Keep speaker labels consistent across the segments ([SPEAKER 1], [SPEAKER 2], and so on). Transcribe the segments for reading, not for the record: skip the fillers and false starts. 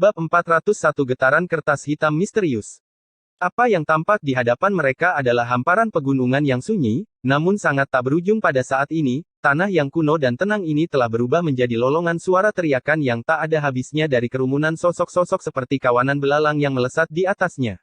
[SPEAKER 1] Bab 401 Getaran Kertas Hitam Misterius. Apa yang tampak di hadapan mereka adalah hamparan pegunungan yang sunyi, namun sangat tak berujung pada saat ini. Tanah yang kuno dan tenang ini telah berubah menjadi lolongan suara teriakan yang tak ada habisnya dari kerumunan sosok-sosok seperti kawanan belalang yang melesat di atasnya.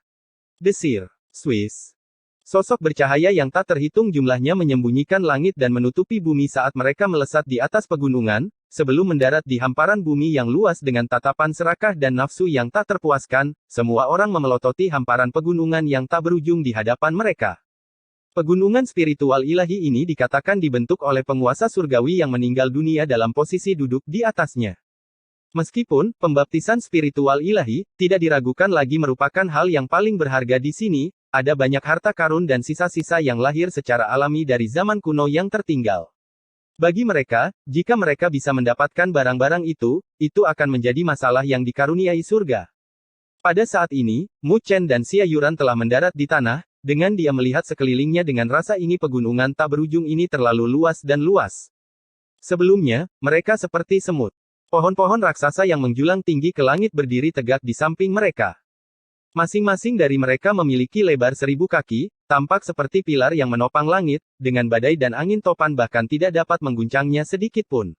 [SPEAKER 1] Desir, Swiss. Sosok bercahaya yang tak terhitung jumlahnya menyembunyikan langit dan menutupi bumi saat mereka melesat di atas pegunungan, sebelum mendarat di hamparan bumi yang luas dengan tatapan serakah dan nafsu yang tak terpuaskan. Semua orang memelototi hamparan pegunungan yang tak berujung di hadapan mereka. Pegunungan spiritual ilahi ini dikatakan dibentuk oleh penguasa surgawi yang meninggal dunia dalam posisi duduk di atasnya. Meskipun pembaptisan spiritual ilahi tidak diragukan lagi merupakan hal yang paling berharga di sini, ada banyak harta karun dan sisa-sisa yang lahir secara alami dari zaman kuno yang tertinggal. Bagi mereka, jika mereka bisa mendapatkan barang-barang itu akan menjadi masalah yang dikaruniai surga. Pada saat ini, Mu Chen dan Xia Yuran telah mendarat di tanah, dengan dia melihat sekelilingnya dengan rasa ingin pegunungan tak berujung ini terlalu luas dan luas. Sebelumnya, mereka seperti semut. Pohon-pohon raksasa yang menjulang tinggi ke langit berdiri tegak di samping mereka. Masing-masing dari mereka memiliki lebar 1000 kaki, tampak seperti pilar yang menopang langit, dengan badai dan angin topan bahkan tidak dapat mengguncangnya sedikit pun.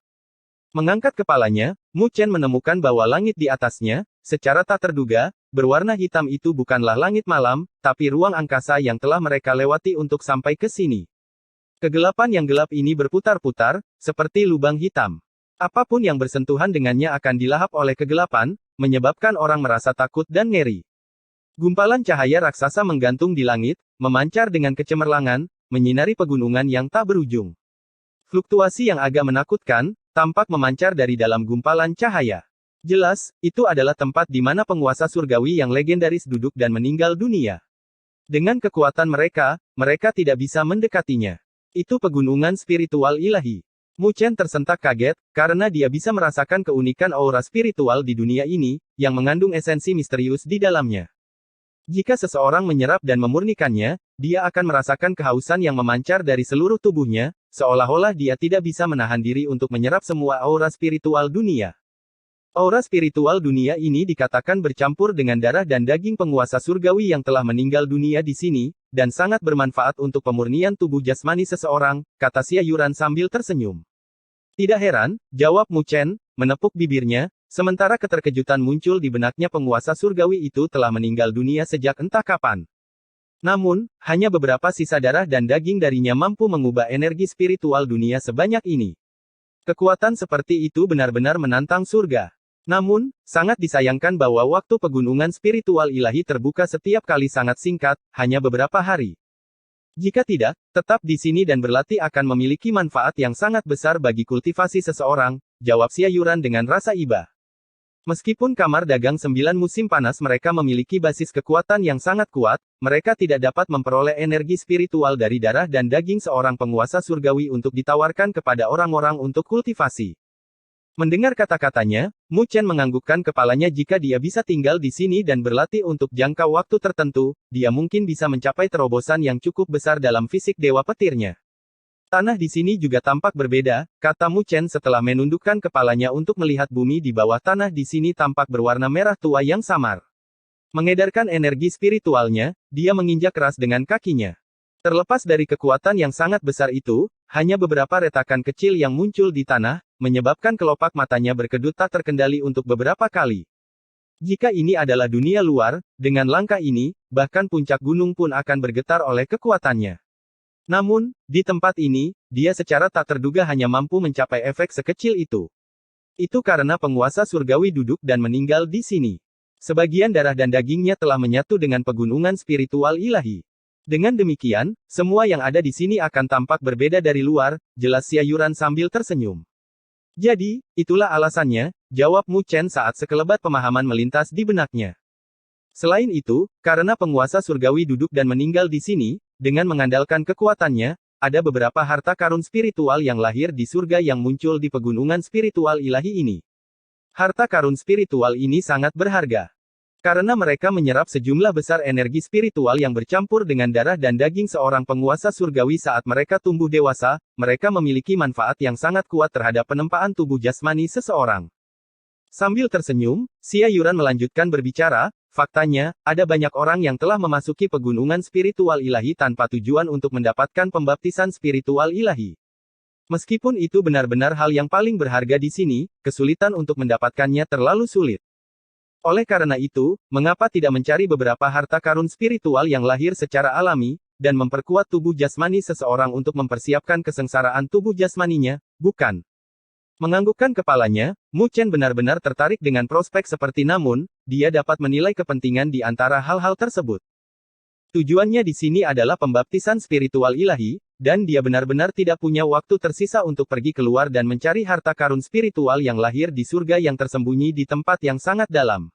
[SPEAKER 1] Mengangkat kepalanya, Mu Chen menemukan bahwa langit di atasnya, secara tak terduga, berwarna hitam itu bukanlah langit malam, tapi ruang angkasa yang telah mereka lewati untuk sampai ke sini. Kegelapan yang gelap ini berputar-putar, seperti lubang hitam. Apapun yang bersentuhan dengannya akan dilahap oleh kegelapan, menyebabkan orang merasa takut dan ngeri. Gumpalan cahaya raksasa menggantung di langit, memancar dengan kecemerlangan, menyinari pegunungan yang tak berujung. Fluktuasi yang agak menakutkan, tampak memancar dari dalam gumpalan cahaya. Jelas, itu adalah tempat di mana penguasa surgawi yang legendaris duduk dan meninggal dunia. Dengan kekuatan mereka tidak bisa mendekatinya. Itu pegunungan spiritual ilahi. Mu Chen tersentak kaget, karena dia bisa merasakan keunikan aura spiritual di dunia ini, yang mengandung esensi misterius di dalamnya. Jika seseorang menyerap dan memurnikannya, dia akan merasakan kehausan yang memancar dari seluruh tubuhnya, seolah-olah dia tidak bisa menahan diri untuk menyerap semua aura spiritual dunia. Aura spiritual dunia ini dikatakan bercampur dengan darah dan daging penguasa surgawi yang telah meninggal dunia di sini, dan sangat bermanfaat untuk pemurnian tubuh jasmani seseorang, kata Xia Yuran sambil tersenyum. Tidak heran, jawab Mu Chen, menepuk bibirnya, sementara keterkejutan muncul di benaknya penguasa surgawi itu telah meninggal dunia sejak entah kapan. Namun, hanya beberapa sisa darah dan daging darinya mampu mengubah energi spiritual dunia sebanyak ini. Kekuatan seperti itu benar-benar menantang surga. Namun, sangat disayangkan bahwa waktu pegunungan spiritual ilahi terbuka setiap kali sangat singkat, hanya beberapa hari. Jika tidak, tetap di sini dan berlatih akan memiliki manfaat yang sangat besar bagi kultivasi seseorang, jawab Xia Yuran dengan rasa iba. Meskipun kamar dagang 9 musim panas mereka memiliki basis kekuatan yang sangat kuat, mereka tidak dapat memperoleh energi spiritual dari darah dan daging seorang penguasa surgawi untuk ditawarkan kepada orang-orang untuk kultivasi. Mendengar kata-katanya, Mu Chen menganggukkan kepalanya. Jika dia bisa tinggal di sini dan berlatih untuk jangka waktu tertentu, dia mungkin bisa mencapai terobosan yang cukup besar dalam fisik dewa petirnya. Tanah di sini juga tampak berbeda, kata Mu Chen setelah menundukkan kepalanya untuk melihat bumi di bawah tanah di sini tampak berwarna merah tua yang samar. Mengedarkan energi spiritualnya, dia menginjak keras dengan kakinya. Terlepas dari kekuatan yang sangat besar itu, hanya beberapa retakan kecil yang muncul di tanah, menyebabkan kelopak matanya berkedut tak terkendali untuk beberapa kali. Jika ini adalah dunia luar, dengan langkah ini, bahkan puncak gunung pun akan bergetar oleh kekuatannya. Namun, di tempat ini, dia secara tak terduga hanya mampu mencapai efek sekecil itu. Itu karena penguasa surgawi duduk dan meninggal di sini. Sebagian darah dan dagingnya telah menyatu dengan pegunungan spiritual ilahi. Dengan demikian, semua yang ada di sini akan tampak berbeda dari luar, jelas Xia Yuran sambil tersenyum. Jadi, itulah alasannya, jawab Mu Chen saat sekelebat pemahaman melintas di benaknya. Selain itu, karena penguasa surgawi duduk dan meninggal di sini, dengan mengandalkan kekuatannya, ada beberapa harta karun spiritual yang lahir di surga yang muncul di pegunungan spiritual ilahi ini. Harta karun spiritual ini sangat berharga. Karena mereka menyerap sejumlah besar energi spiritual yang bercampur dengan darah dan daging seorang penguasa surgawi saat mereka tumbuh dewasa, mereka memiliki manfaat yang sangat kuat terhadap penempaan tubuh jasmani seseorang. Sambil tersenyum, Xia Yuran melanjutkan berbicara, faktanya, ada banyak orang yang telah memasuki pegunungan spiritual ilahi tanpa tujuan untuk mendapatkan pembaptisan spiritual ilahi. Meskipun itu benar-benar hal yang paling berharga di sini, kesulitan untuk mendapatkannya terlalu sulit. Oleh karena itu, mengapa tidak mencari beberapa harta karun spiritual yang lahir secara alami, dan memperkuat tubuh jasmani seseorang untuk mempersiapkan kesengsaraan tubuh jasmaninya, bukan? Menganggukkan kepalanya, Mu Chen benar-benar tertarik dengan prospek seperti namun, dia dapat menilai kepentingan di antara hal-hal tersebut. Tujuannya di sini adalah pembaptisan spiritual ilahi, dan dia benar-benar tidak punya waktu tersisa untuk pergi keluar dan mencari harta karun spiritual yang lahir di surga yang tersembunyi di tempat yang sangat dalam.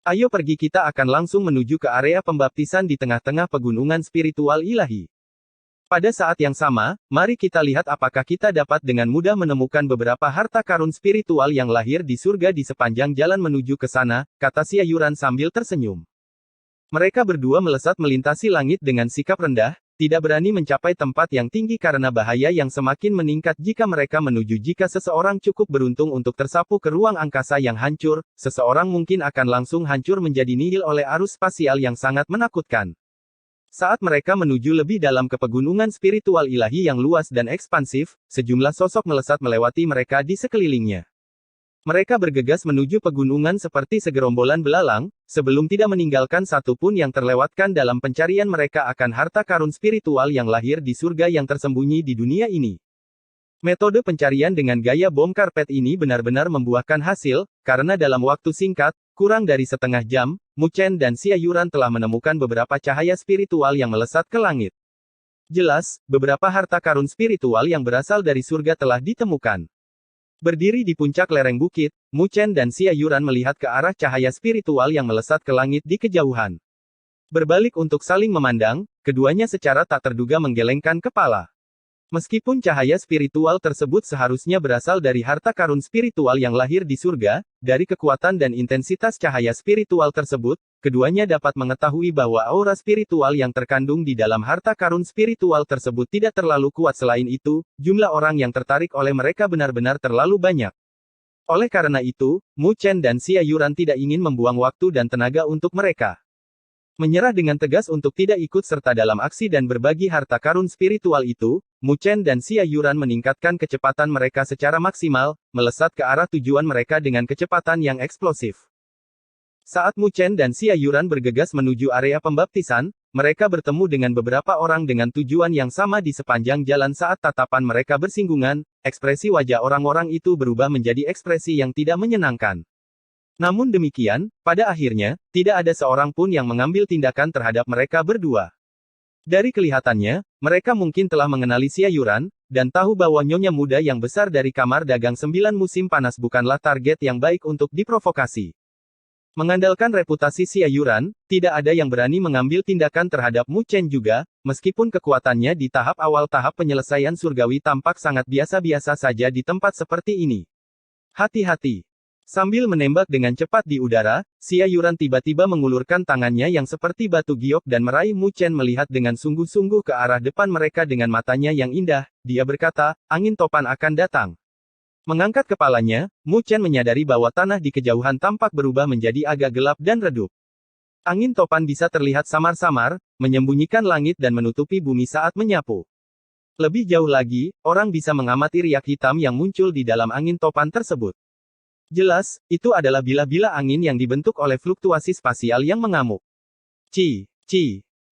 [SPEAKER 1] Ayo pergi, kita akan langsung menuju ke area pembaptisan di tengah-tengah pegunungan spiritual ilahi. Pada saat yang sama, mari kita lihat apakah kita dapat dengan mudah menemukan beberapa harta karun spiritual yang lahir di surga di sepanjang jalan menuju ke sana, kata Xia Yuran sambil tersenyum. Mereka berdua melesat melintasi langit dengan sikap rendah, tidak berani mencapai tempat yang tinggi karena bahaya yang semakin meningkat jika mereka menuju. Jika seseorang cukup beruntung untuk tersapu ke ruang angkasa yang hancur, seseorang mungkin akan langsung hancur menjadi nihil oleh arus spasial yang sangat menakutkan. Saat mereka menuju lebih dalam ke pegunungan spiritual ilahi yang luas dan ekspansif, sejumlah sosok melesat melewati mereka di sekelilingnya. Mereka bergegas menuju pegunungan seperti segerombolan belalang, sebelum tidak meninggalkan satu pun yang terlewatkan dalam pencarian mereka akan harta karun spiritual yang lahir di surga yang tersembunyi di dunia ini. Metode pencarian dengan gaya bom karpet ini benar-benar membuahkan hasil, karena dalam waktu singkat, kurang dari setengah jam, Mu Chen dan Xia Yuran telah menemukan beberapa cahaya spiritual yang melesat ke langit. Jelas, beberapa harta karun spiritual yang berasal dari surga telah ditemukan. Berdiri di puncak lereng bukit, Mu Chen dan Xia Yuran melihat ke arah cahaya spiritual yang melesat ke langit di kejauhan. Berbalik untuk saling memandang, keduanya secara tak terduga menggelengkan kepala. Meskipun cahaya spiritual tersebut seharusnya berasal dari harta karun spiritual yang lahir di surga, dari kekuatan dan intensitas cahaya spiritual tersebut, keduanya dapat mengetahui bahwa aura spiritual yang terkandung di dalam harta karun spiritual tersebut tidak terlalu kuat. Selain itu, jumlah orang yang tertarik oleh mereka benar-benar terlalu banyak. Oleh karena itu, Mu Chen dan Xia Yuran tidak ingin membuang waktu dan tenaga untuk mereka. Menyerah dengan tegas untuk tidak ikut serta dalam aksi dan berbagi harta karun spiritual itu, Mu Chen dan Xia Yuran meningkatkan kecepatan mereka secara maksimal, melesat ke arah tujuan mereka dengan kecepatan yang eksplosif. Saat Mu Chen dan Xia Yuran bergegas menuju area pembaptisan, mereka bertemu dengan beberapa orang dengan tujuan yang sama di sepanjang jalan. Saat tatapan mereka bersinggungan, ekspresi wajah orang-orang itu berubah menjadi ekspresi yang tidak menyenangkan. Namun demikian, pada akhirnya, tidak ada seorang pun yang mengambil tindakan terhadap mereka berdua. Dari kelihatannya, mereka mungkin telah mengenali Xia Yuran, dan tahu bahwa nyonya muda yang besar dari kamar dagang 9 musim panas bukanlah target yang baik untuk diprovokasi. Mengandalkan reputasi Xia Yuran, tidak ada yang berani mengambil tindakan terhadap Mu Chen juga, meskipun kekuatannya di tahap awal tahap penyelesaian surgawi tampak sangat biasa-biasa saja di tempat seperti ini. Hati-hati. Sambil menembak dengan cepat di udara, Xia Yuran tiba-tiba mengulurkan tangannya yang seperti batu giok dan meraih Mu Chen. Melihat dengan sungguh-sungguh ke arah depan mereka dengan matanya yang indah, dia berkata, angin topan akan datang. Mengangkat kepalanya, Mu Chen menyadari bahwa tanah di kejauhan tampak berubah menjadi agak gelap dan redup. Angin topan bisa terlihat samar-samar, menyembunyikan langit dan menutupi bumi saat menyapu. Lebih jauh lagi, orang bisa mengamati riak hitam yang muncul di dalam angin topan tersebut. Jelas, itu adalah bilah-bilah angin yang dibentuk oleh fluktuasi spasial yang mengamuk. Ci.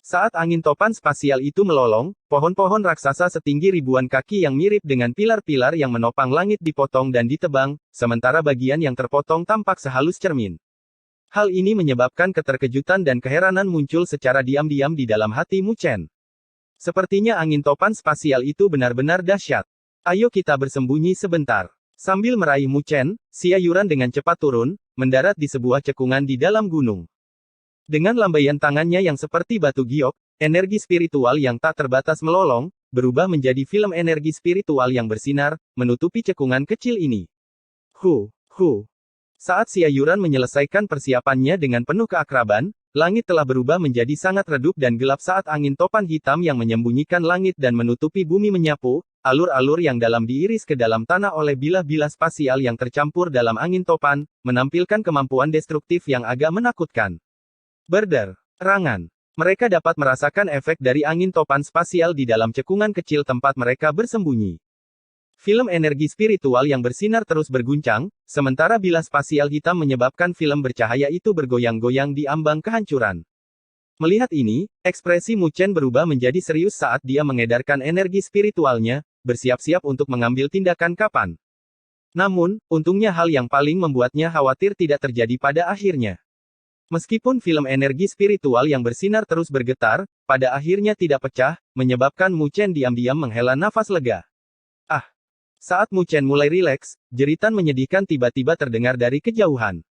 [SPEAKER 1] Saat angin topan spasial itu melolong, pohon-pohon raksasa setinggi ribuan kaki yang mirip dengan pilar-pilar yang menopang langit dipotong dan ditebang, sementara bagian yang terpotong tampak sehalus cermin. Hal ini menyebabkan keterkejutan dan keheranan muncul secara diam-diam di dalam hati Mu Chen. Sepertinya angin topan spasial itu benar-benar dahsyat. Ayo kita bersembunyi sebentar. Sambil meraih Mu Chen, Xia Yuran dengan cepat turun, mendarat di sebuah cekungan di dalam gunung. Dengan lambaian tangannya yang seperti batu giok, energi spiritual yang tak terbatas melolong, berubah menjadi film energi spiritual yang bersinar, menutupi cekungan kecil ini. Saat Xia Yuran menyelesaikan persiapannya dengan penuh keakraban, langit telah berubah menjadi sangat redup dan gelap saat angin topan hitam yang menyembunyikan langit dan menutupi bumi menyapu, alur-alur yang dalam diiris ke dalam tanah oleh bilah-bilah spasial yang tercampur dalam angin topan, menampilkan kemampuan destruktif yang agak menakutkan. Berderangan. Mereka dapat merasakan efek dari angin topan spasial di dalam cekungan kecil tempat mereka bersembunyi. Film energi spiritual yang bersinar terus berguncang, sementara bilah spasial hitam menyebabkan film bercahaya itu bergoyang-goyang di ambang kehancuran. Melihat ini, ekspresi Mu Chen berubah menjadi serius saat dia mengedarkan energi spiritualnya, bersiap-siap untuk mengambil tindakan kapan. Namun, untungnya hal yang paling membuatnya khawatir tidak terjadi pada akhirnya. Meskipun film energi spiritual yang bersinar terus bergetar, pada akhirnya tidak pecah, menyebabkan Mu Chen diam-diam menghela nafas lega. Ah! Saat Mu Chen mulai rileks, jeritan menyedihkan tiba-tiba terdengar dari kejauhan.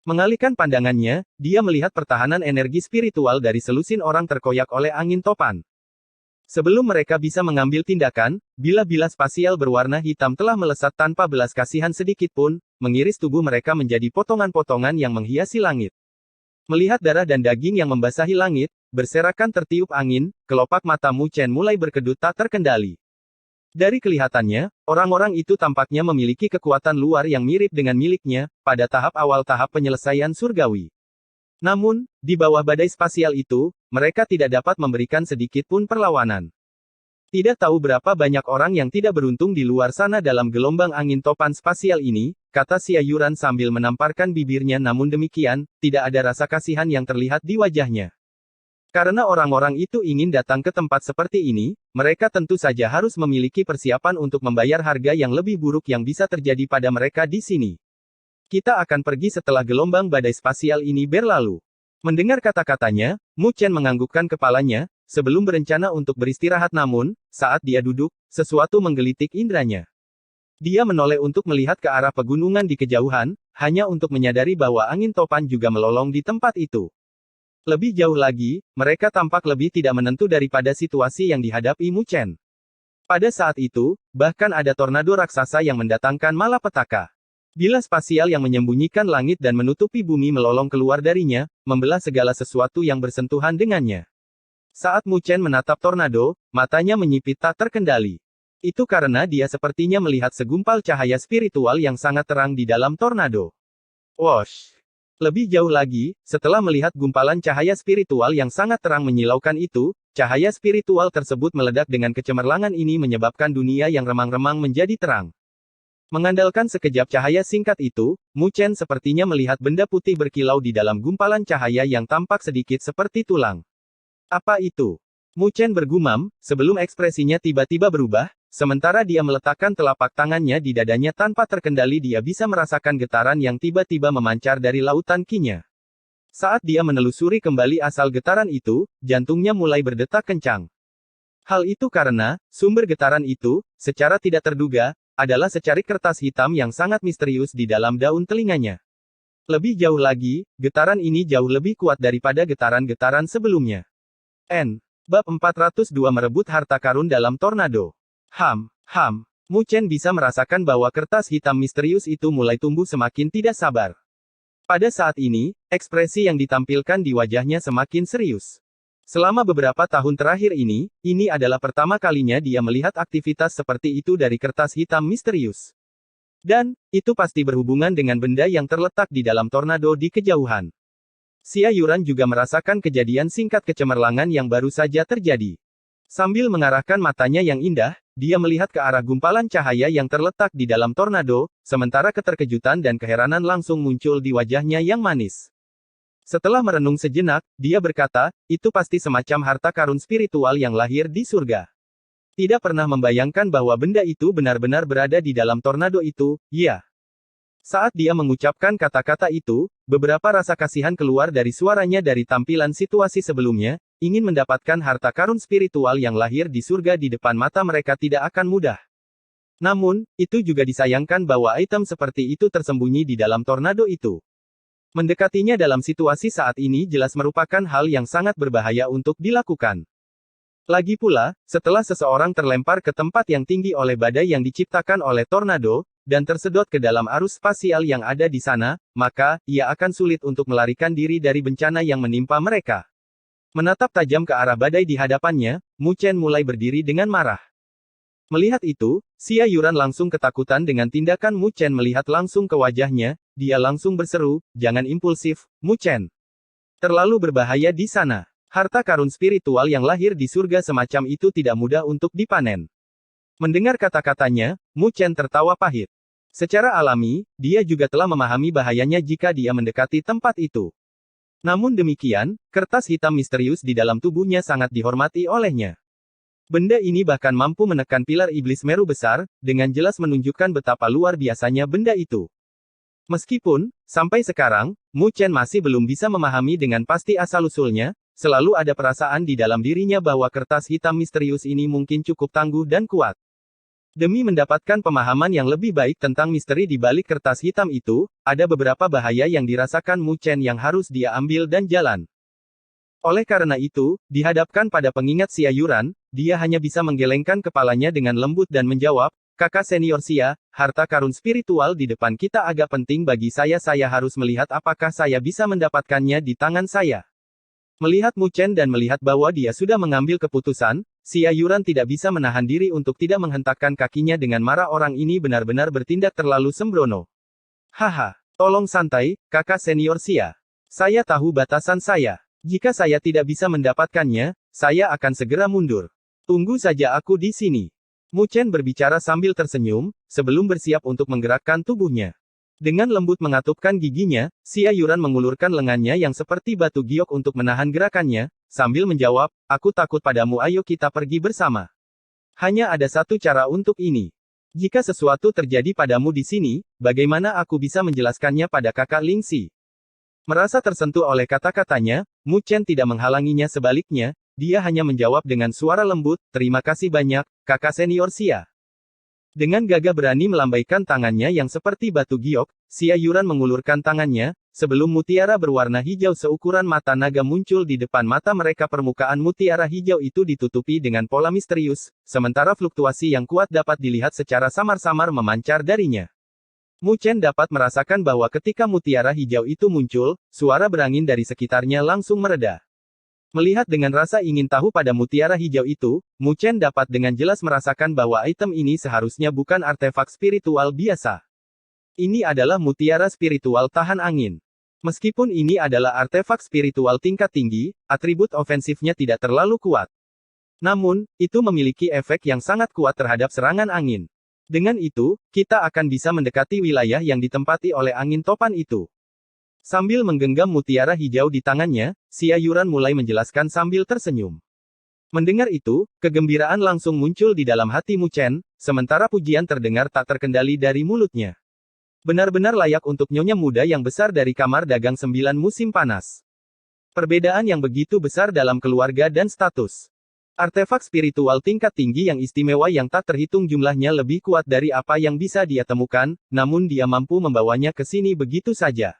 [SPEAKER 1] Mengalihkan pandangannya, dia melihat pertahanan energi spiritual dari selusin orang terkoyak oleh angin topan. Sebelum mereka bisa mengambil tindakan, bilah-bilah spasial berwarna hitam telah melesat tanpa belas kasihan sedikit pun, mengiris tubuh mereka menjadi potongan-potongan yang menghiasi langit. Melihat darah dan daging yang membasahi langit, berserakan tertiup angin, kelopak mata Mu Chen mulai berkedut tak terkendali. Dari kelihatannya, orang-orang itu tampaknya memiliki kekuatan luar yang mirip dengan miliknya, pada tahap awal tahap penyelesaian surgawi. Namun, di bawah badai spasial itu, mereka tidak dapat memberikan sedikit pun perlawanan. Tidak tahu berapa banyak orang yang tidak beruntung di luar sana dalam gelombang angin topan spasial ini, kata Xia Yuran sambil menamparkan bibirnya, namun demikian, tidak ada rasa kasihan yang terlihat di wajahnya. Karena orang-orang itu ingin datang ke tempat seperti ini, mereka tentu saja harus memiliki persiapan untuk membayar harga yang lebih buruk yang bisa terjadi pada mereka di sini. Kita akan pergi setelah gelombang badai spasial ini berlalu. Mendengar kata-katanya, Mu Chen menganggukkan kepalanya, sebelum berencana untuk beristirahat, namun, saat dia duduk, sesuatu menggelitik indranya. Dia menoleh untuk melihat ke arah pegunungan di kejauhan, hanya untuk menyadari bahwa angin topan juga melolong di tempat itu. Lebih jauh lagi, mereka tampak lebih tidak menentu daripada situasi yang dihadapi Mu Chen. Pada saat itu, bahkan ada tornado raksasa yang mendatangkan malapetaka. Bilah spasial yang menyembunyikan langit dan menutupi bumi melolong keluar darinya, membelah segala sesuatu yang bersentuhan dengannya. Saat Mu Chen menatap tornado, matanya menyipit tak terkendali. Itu karena dia sepertinya melihat segumpal cahaya spiritual yang sangat terang di dalam tornado. Wosh! Lebih jauh lagi, setelah melihat gumpalan cahaya spiritual yang sangat terang menyilaukan itu, cahaya spiritual tersebut meledak dengan kecemerlangan ini menyebabkan dunia yang remang-remang menjadi terang. Mengandalkan sekejap cahaya singkat itu, Mu Chen sepertinya melihat benda putih berkilau di dalam gumpalan cahaya yang tampak sedikit seperti tulang. Apa itu? Mu Chen bergumam, sebelum ekspresinya tiba-tiba berubah. Sementara dia meletakkan telapak tangannya di dadanya tanpa terkendali, dia bisa merasakan getaran yang tiba-tiba memancar dari lautan Qi-nya. Saat dia menelusuri kembali asal getaran itu, jantungnya mulai berdetak kencang. Hal itu karena, sumber getaran itu, secara tidak terduga, adalah secarik kertas hitam yang sangat misterius di dalam daun telinganya. Lebih jauh lagi, getaran ini jauh lebih kuat daripada getaran-getaran sebelumnya. Bab 402 merebut harta karun dalam tornado. Mu Chen bisa merasakan bahwa kertas hitam misterius itu mulai tumbuh semakin tidak sabar. Pada saat ini, ekspresi yang ditampilkan di wajahnya semakin serius. Selama beberapa tahun terakhir ini adalah pertama kalinya dia melihat aktivitas seperti itu dari kertas hitam misterius. Dan, itu pasti berhubungan dengan benda yang terletak di dalam tornado di kejauhan. Xia Yuran juga merasakan kejadian singkat kecemerlangan yang baru saja terjadi. Sambil mengarahkan matanya yang indah, dia melihat ke arah gumpalan cahaya yang terletak di dalam tornado, sementara keterkejutan dan keheranan langsung muncul di wajahnya yang manis. Setelah merenung sejenak, dia berkata, itu pasti semacam harta karun spiritual yang lahir di surga. Tidak pernah membayangkan bahwa benda itu benar-benar berada di dalam tornado itu, ya. Saat dia mengucapkan kata-kata itu, beberapa rasa kasihan keluar dari suaranya dari tampilan situasi sebelumnya, ingin mendapatkan harta karun spiritual yang lahir di surga di depan mata mereka tidak akan mudah. Namun, itu juga disayangkan bahwa item seperti itu tersembunyi di dalam tornado itu. Mendekatinya dalam situasi saat ini jelas merupakan hal yang sangat berbahaya untuk dilakukan. Lagi pula, setelah seseorang terlempar ke tempat yang tinggi oleh badai yang diciptakan oleh tornado, dan tersedot ke dalam arus spasial yang ada di sana, maka, ia akan sulit untuk melarikan diri dari bencana yang menimpa mereka. Menatap tajam ke arah badai di hadapannya, Mu Chen mulai berdiri dengan marah. Melihat itu, Xia Yuran langsung ketakutan dengan tindakan Mu Chen melihat langsung ke wajahnya, dia langsung berseru, "Jangan impulsif, Mu Chen. Terlalu berbahaya di sana. Harta karun spiritual yang lahir di surga semacam itu tidak mudah untuk dipanen." Mendengar kata-katanya, Mu Chen tertawa pahit. Secara alami, dia juga telah memahami bahayanya jika dia mendekati tempat itu. Namun demikian, kertas hitam misterius di dalam tubuhnya sangat dihormati olehnya. Benda ini bahkan mampu menekan pilar iblis Meru besar, dengan jelas menunjukkan betapa luar biasanya benda itu. Meskipun, sampai sekarang, Mu Chen masih belum bisa memahami dengan pasti asal-usulnya, selalu ada perasaan di dalam dirinya bahwa kertas hitam misterius ini mungkin cukup tangguh dan kuat. Demi mendapatkan pemahaman yang lebih baik tentang misteri di balik kertas hitam itu, ada beberapa bahaya yang dirasakan Mu Chen yang harus dia ambil dan jalan. Oleh karena itu, dihadapkan pada pengingat Xia Yuran, dia hanya bisa menggelengkan kepalanya dengan lembut dan menjawab, "Kakak senior Xia, harta karun spiritual di depan kita agak penting bagi saya harus melihat apakah saya bisa mendapatkannya di tangan saya." Melihat Mu Chen dan melihat bahwa dia sudah mengambil keputusan, Xia Yuran tidak bisa menahan diri untuk tidak menghentakkan kakinya dengan marah. Orang ini benar-benar bertindak terlalu sembrono. "Haha, tolong santai, kakak senior Xia. Saya tahu batasan saya. Jika saya tidak bisa mendapatkannya, saya akan segera mundur. Tunggu saja aku di sini." Mu Chen berbicara sambil tersenyum, sebelum bersiap untuk menggerakkan tubuhnya. Dengan lembut mengatupkan giginya, Xia Yuran mengulurkan lengannya yang seperti batu giok untuk menahan gerakannya, sambil menjawab, "Aku takut padamu, ayo kita pergi bersama. Hanya ada satu cara untuk ini. Jika sesuatu terjadi padamu di sini, bagaimana aku bisa menjelaskannya pada kakak Lingxi?" Merasa tersentuh oleh kata-katanya, Mu Chen tidak menghalanginya, sebaliknya, dia hanya menjawab dengan suara lembut, "Terima kasih banyak, kakak senior Xia." Dengan gagah berani melambaikan tangannya yang seperti batu giok, Xia Yuran mengulurkan tangannya, sebelum mutiara berwarna hijau seukuran mata naga muncul di depan mata mereka. Permukaan mutiara hijau itu ditutupi dengan pola misterius, sementara fluktuasi yang kuat dapat dilihat secara samar-samar memancar darinya. Mu Chen dapat merasakan bahwa ketika mutiara hijau itu muncul, suara berangin dari sekitarnya langsung mereda. Melihat dengan rasa ingin tahu pada mutiara hijau itu, Mu Chen dapat dengan jelas merasakan bahwa item ini seharusnya bukan artefak spiritual biasa. Ini adalah mutiara spiritual tahan angin. Meskipun ini adalah artefak spiritual tingkat tinggi, atribut ofensifnya tidak terlalu kuat. Namun, itu memiliki efek yang sangat kuat terhadap serangan angin. Dengan itu, kita akan bisa mendekati wilayah yang ditempati oleh angin topan itu. Sambil menggenggam mutiara hijau di tangannya, Xia Yuran mulai menjelaskan sambil tersenyum. Mendengar itu, kegembiraan langsung muncul di dalam hati Mu Chen, sementara pujian terdengar tak terkendali dari mulutnya. Benar-benar layak untuk nyonya muda yang besar dari kamar dagang 9 musim panas. Perbedaan yang begitu besar dalam keluarga dan status. Artefak spiritual tingkat tinggi yang istimewa yang tak terhitung jumlahnya lebih kuat dari apa yang bisa dia temukan, namun dia mampu membawanya ke sini begitu saja.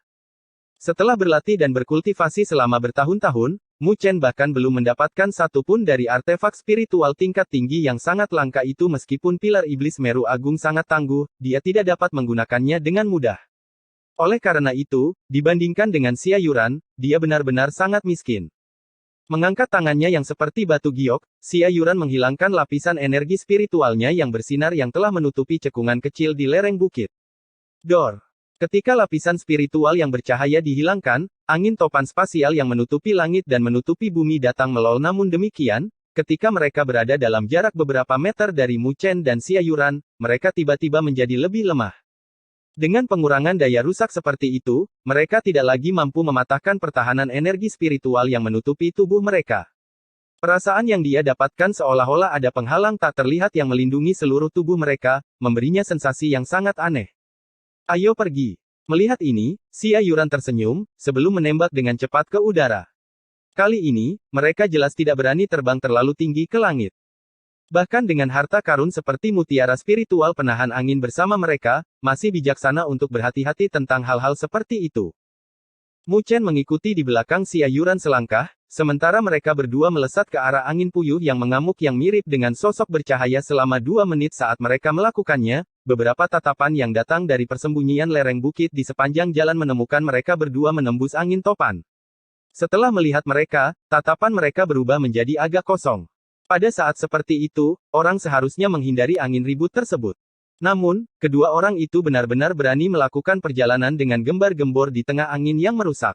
[SPEAKER 1] Setelah berlatih dan berkultivasi selama bertahun-tahun, Mu Chen bahkan belum mendapatkan satu pun dari artefak spiritual tingkat tinggi yang sangat langka itu. Meskipun pilar iblis Meru Agung sangat tangguh, dia tidak dapat menggunakannya dengan mudah. Oleh karena itu, dibandingkan dengan Xia Yuran, dia benar-benar sangat miskin. Mengangkat tangannya yang seperti batu giok, Xia Yuran menghilangkan lapisan energi spiritualnya yang bersinar yang telah menutupi cekungan kecil di lereng bukit. Dor. Ketika lapisan spiritual yang bercahaya dihilangkan, angin topan spasial yang menutupi langit dan menutupi bumi datang melol. Namun demikian, ketika mereka berada dalam jarak beberapa meter dari Mu Chen dan Xia Yuran, mereka tiba-tiba menjadi lebih lemah. Dengan pengurangan daya rusak seperti itu, mereka tidak lagi mampu mematahkan pertahanan energi spiritual yang menutupi tubuh mereka. Perasaan yang dia dapatkan seolah-olah ada penghalang tak terlihat yang melindungi seluruh tubuh mereka, memberinya sensasi yang sangat aneh. "Ayo pergi." Melihat ini, Xia Yuran tersenyum, sebelum menembak dengan cepat ke udara. Kali ini, mereka jelas tidak berani terbang terlalu tinggi ke langit. Bahkan dengan harta karun seperti mutiara spiritual penahan angin bersama mereka, masih bijaksana untuk berhati-hati tentang hal-hal seperti itu. Mu Chen mengikuti di belakang Xia Yuran selangkah, sementara mereka berdua melesat ke arah angin puyuh yang mengamuk yang mirip dengan sosok bercahaya selama 2 menit saat mereka melakukannya, beberapa tatapan yang datang dari persembunyian lereng bukit di sepanjang jalan menemukan mereka berdua menembus angin topan. Setelah melihat mereka, tatapan mereka berubah menjadi agak kosong. Pada saat seperti itu, orang seharusnya menghindari angin ribut tersebut. Namun, kedua orang itu benar-benar berani melakukan perjalanan dengan gembar-gembor di tengah angin yang merusak.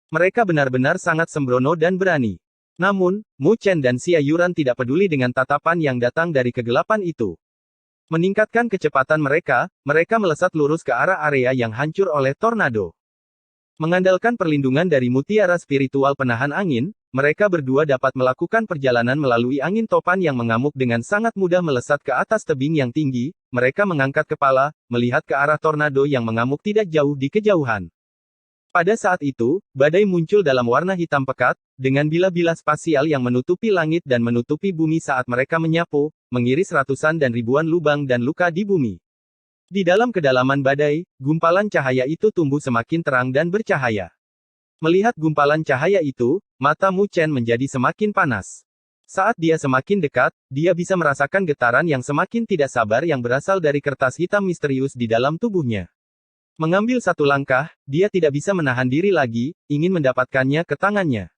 [SPEAKER 1] Mereka benar-benar sangat sembrono dan berani. Namun, Mu Chen dan Xia Yuran tidak peduli dengan tatapan yang datang dari kegelapan itu. Meningkatkan kecepatan mereka, mereka melesat lurus ke arah area yang hancur oleh tornado. Mengandalkan perlindungan dari mutiara spiritual penahan angin, mereka berdua dapat melakukan perjalanan melalui angin topan yang mengamuk dengan sangat mudah melesat ke atas tebing yang tinggi. Mereka mengangkat kepala, melihat ke arah tornado yang mengamuk tidak jauh di kejauhan. Pada saat itu, badai muncul dalam warna hitam pekat, dengan bila-bila spasial yang menutupi langit dan menutupi bumi saat mereka menyapu, mengiris ratusan dan ribuan lubang dan luka di bumi. Di dalam kedalaman badai, gumpalan cahaya itu tumbuh semakin terang dan bercahaya. Melihat gumpalan cahaya itu, mata Mu Chen menjadi semakin panas. Saat dia semakin dekat, dia bisa merasakan getaran yang semakin tidak sabar yang berasal dari kertas hitam misterius di dalam tubuhnya. Mengambil satu langkah, dia tidak bisa menahan diri lagi, ingin mendapatkannya ke tangannya.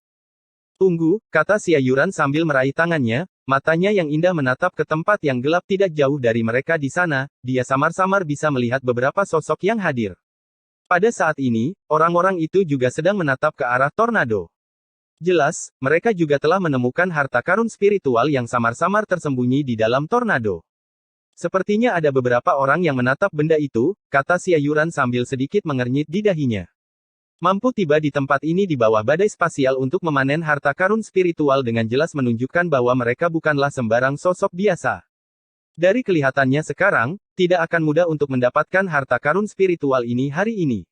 [SPEAKER 1] Tunggu, kata Xia Yuran sambil meraih tangannya, matanya yang indah menatap ke tempat yang gelap tidak jauh dari mereka di sana, dia samar-samar bisa melihat beberapa sosok yang hadir. Pada saat ini, orang-orang itu juga sedang menatap ke arah tornado. Jelas, mereka juga telah menemukan harta karun spiritual yang samar-samar tersembunyi di dalam tornado. Sepertinya ada beberapa orang yang menatap benda itu, kata Xia Yuran sambil sedikit mengernyit di dahinya. Mampu tiba di tempat ini di bawah badai spasial untuk memanen harta karun spiritual dengan jelas menunjukkan bahwa mereka bukanlah sembarang sosok biasa. Dari kelihatannya sekarang, tidak akan mudah untuk mendapatkan harta karun spiritual ini hari ini.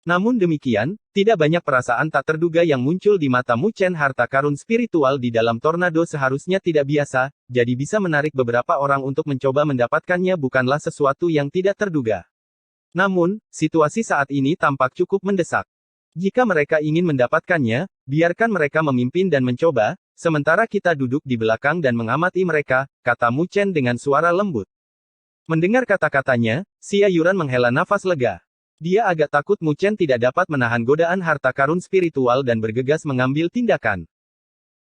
[SPEAKER 1] Namun demikian, tidak banyak perasaan tak terduga yang muncul di mata Mu Chen. Harta karun spiritual di dalam tornado seharusnya tidak biasa, jadi bisa menarik beberapa orang untuk mencoba mendapatkannya bukanlah sesuatu yang tidak terduga. Namun, situasi saat ini tampak cukup mendesak. Jika mereka ingin mendapatkannya, biarkan mereka memimpin dan mencoba, sementara kita duduk di belakang dan mengamati mereka, kata Mu Chen dengan suara lembut. Mendengar kata-katanya, Xia Yuran menghela nafas lega. Dia agak takut Mu Chen tidak dapat menahan godaan harta karun spiritual dan bergegas mengambil tindakan.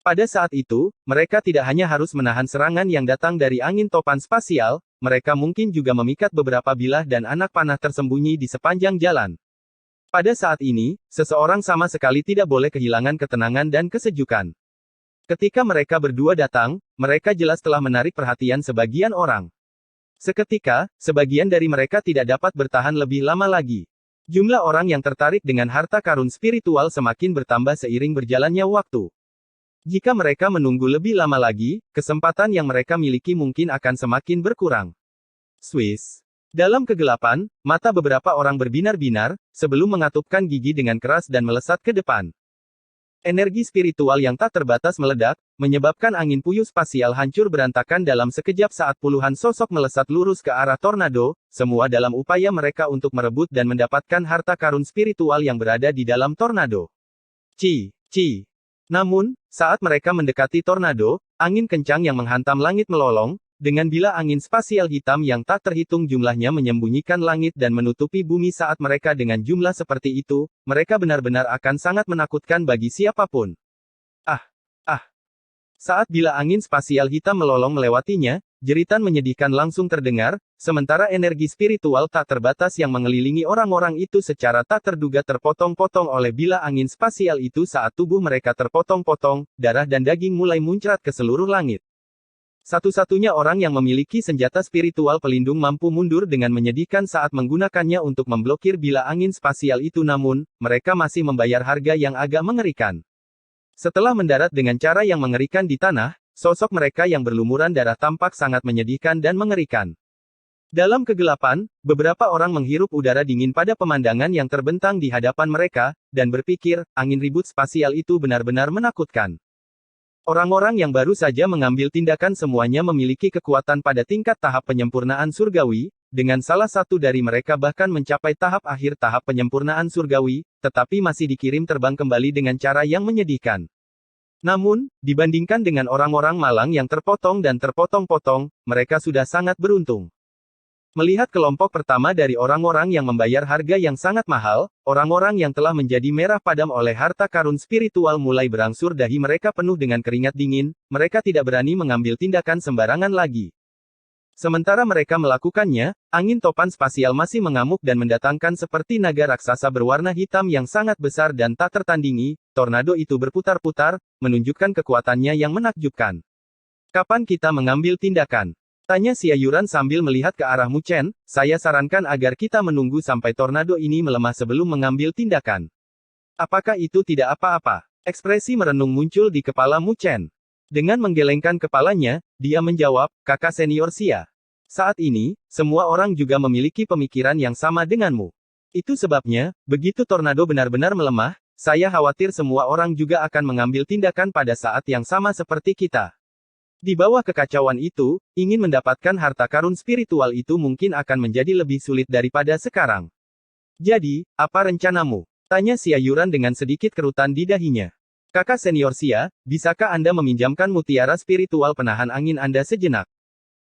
[SPEAKER 1] Pada saat itu, mereka tidak hanya harus menahan serangan yang datang dari angin topan spasial, mereka mungkin juga memikat beberapa bilah dan anak panah tersembunyi di sepanjang jalan. Pada saat ini, seseorang sama sekali tidak boleh kehilangan ketenangan dan kesejukan. Ketika mereka berdua datang, mereka jelas telah menarik perhatian sebagian orang. Seketika, sebagian dari mereka tidak dapat bertahan lebih lama lagi. Jumlah orang yang tertarik dengan harta karun spiritual semakin bertambah seiring berjalannya waktu. Jika mereka menunggu lebih lama lagi, kesempatan yang mereka miliki mungkin akan semakin berkurang. Swiss. Dalam kegelapan, mata beberapa orang berbinar-binar, sebelum mengatupkan gigi dengan keras dan melesat ke depan. Energi spiritual yang tak terbatas meledak, menyebabkan angin puyuh spasial hancur berantakan dalam sekejap saat puluhan sosok melesat lurus ke arah tornado, semua dalam upaya mereka untuk merebut dan mendapatkan harta karun spiritual yang berada di dalam tornado. Ci. Namun, saat mereka mendekati tornado, angin kencang yang menghantam langit melolong, dengan bila angin spasial hitam yang tak terhitung jumlahnya menyembunyikan langit dan menutupi bumi saat mereka dengan jumlah seperti itu, mereka benar-benar akan sangat menakutkan bagi siapapun. Saat bila angin spasial hitam melolong melewatinya, jeritan menyedihkan langsung terdengar, sementara energi spiritual tak terbatas yang mengelilingi orang-orang itu secara tak terduga terpotong-potong oleh bila angin spasial itu saat tubuh mereka terpotong-potong, darah dan daging mulai muncrat ke seluruh langit. Satu-satunya orang yang memiliki senjata spiritual pelindung mampu mundur dengan menyedihkan saat menggunakannya untuk memblokir bila angin spasial itu namun, mereka masih membayar harga yang agak mengerikan. Setelah mendarat dengan cara yang mengerikan di tanah, sosok mereka yang berlumuran darah tampak sangat menyedihkan dan mengerikan. Dalam kegelapan, beberapa orang menghirup udara dingin pada pemandangan yang terbentang di hadapan mereka, dan berpikir, angin ribut spasial itu benar-benar menakutkan. Orang-orang yang baru saja mengambil tindakan semuanya memiliki kekuatan pada tingkat tahap penyempurnaan surgawi, dengan salah satu dari mereka bahkan mencapai tahap akhir tahap penyempurnaan surgawi, tetapi masih dikirim terbang kembali dengan cara yang menyedihkan. Namun, dibandingkan dengan orang-orang malang yang terpotong dan terpotong-potong, mereka sudah sangat beruntung. Melihat kelompok pertama dari orang-orang yang membayar harga yang sangat mahal, orang-orang yang telah menjadi merah padam oleh harta karun spiritual mulai berangsur dahi mereka penuh dengan keringat dingin, mereka tidak berani mengambil tindakan sembarangan lagi. Sementara mereka melakukannya, angin topan spasial masih mengamuk dan mendatangkan seperti naga raksasa berwarna hitam yang sangat besar dan tak tertandingi, tornado itu berputar-putar, menunjukkan kekuatannya yang menakjubkan. Kapan kita mengambil tindakan? Tanya Xia Yuran sambil melihat ke arah Mu Chen, saya sarankan agar kita menunggu sampai tornado ini melemah sebelum mengambil tindakan. Apakah itu tidak apa-apa? Ekspresi merenung muncul di kepala Mu Chen. Dengan menggelengkan kepalanya, dia menjawab, kakak senior Xia. Saat ini, semua orang juga memiliki pemikiran yang sama denganmu. Itu sebabnya, begitu tornado benar-benar melemah, saya khawatir semua orang juga akan mengambil tindakan pada saat yang sama seperti kita. Di bawah kekacauan itu, ingin mendapatkan harta karun spiritual itu mungkin akan menjadi lebih sulit daripada sekarang. Jadi, apa rencanamu? Tanya Xia Yuran dengan sedikit kerutan di dahinya. Kakak senior Xia, bisakah Anda meminjamkan mutiara spiritual penahan angin Anda sejenak?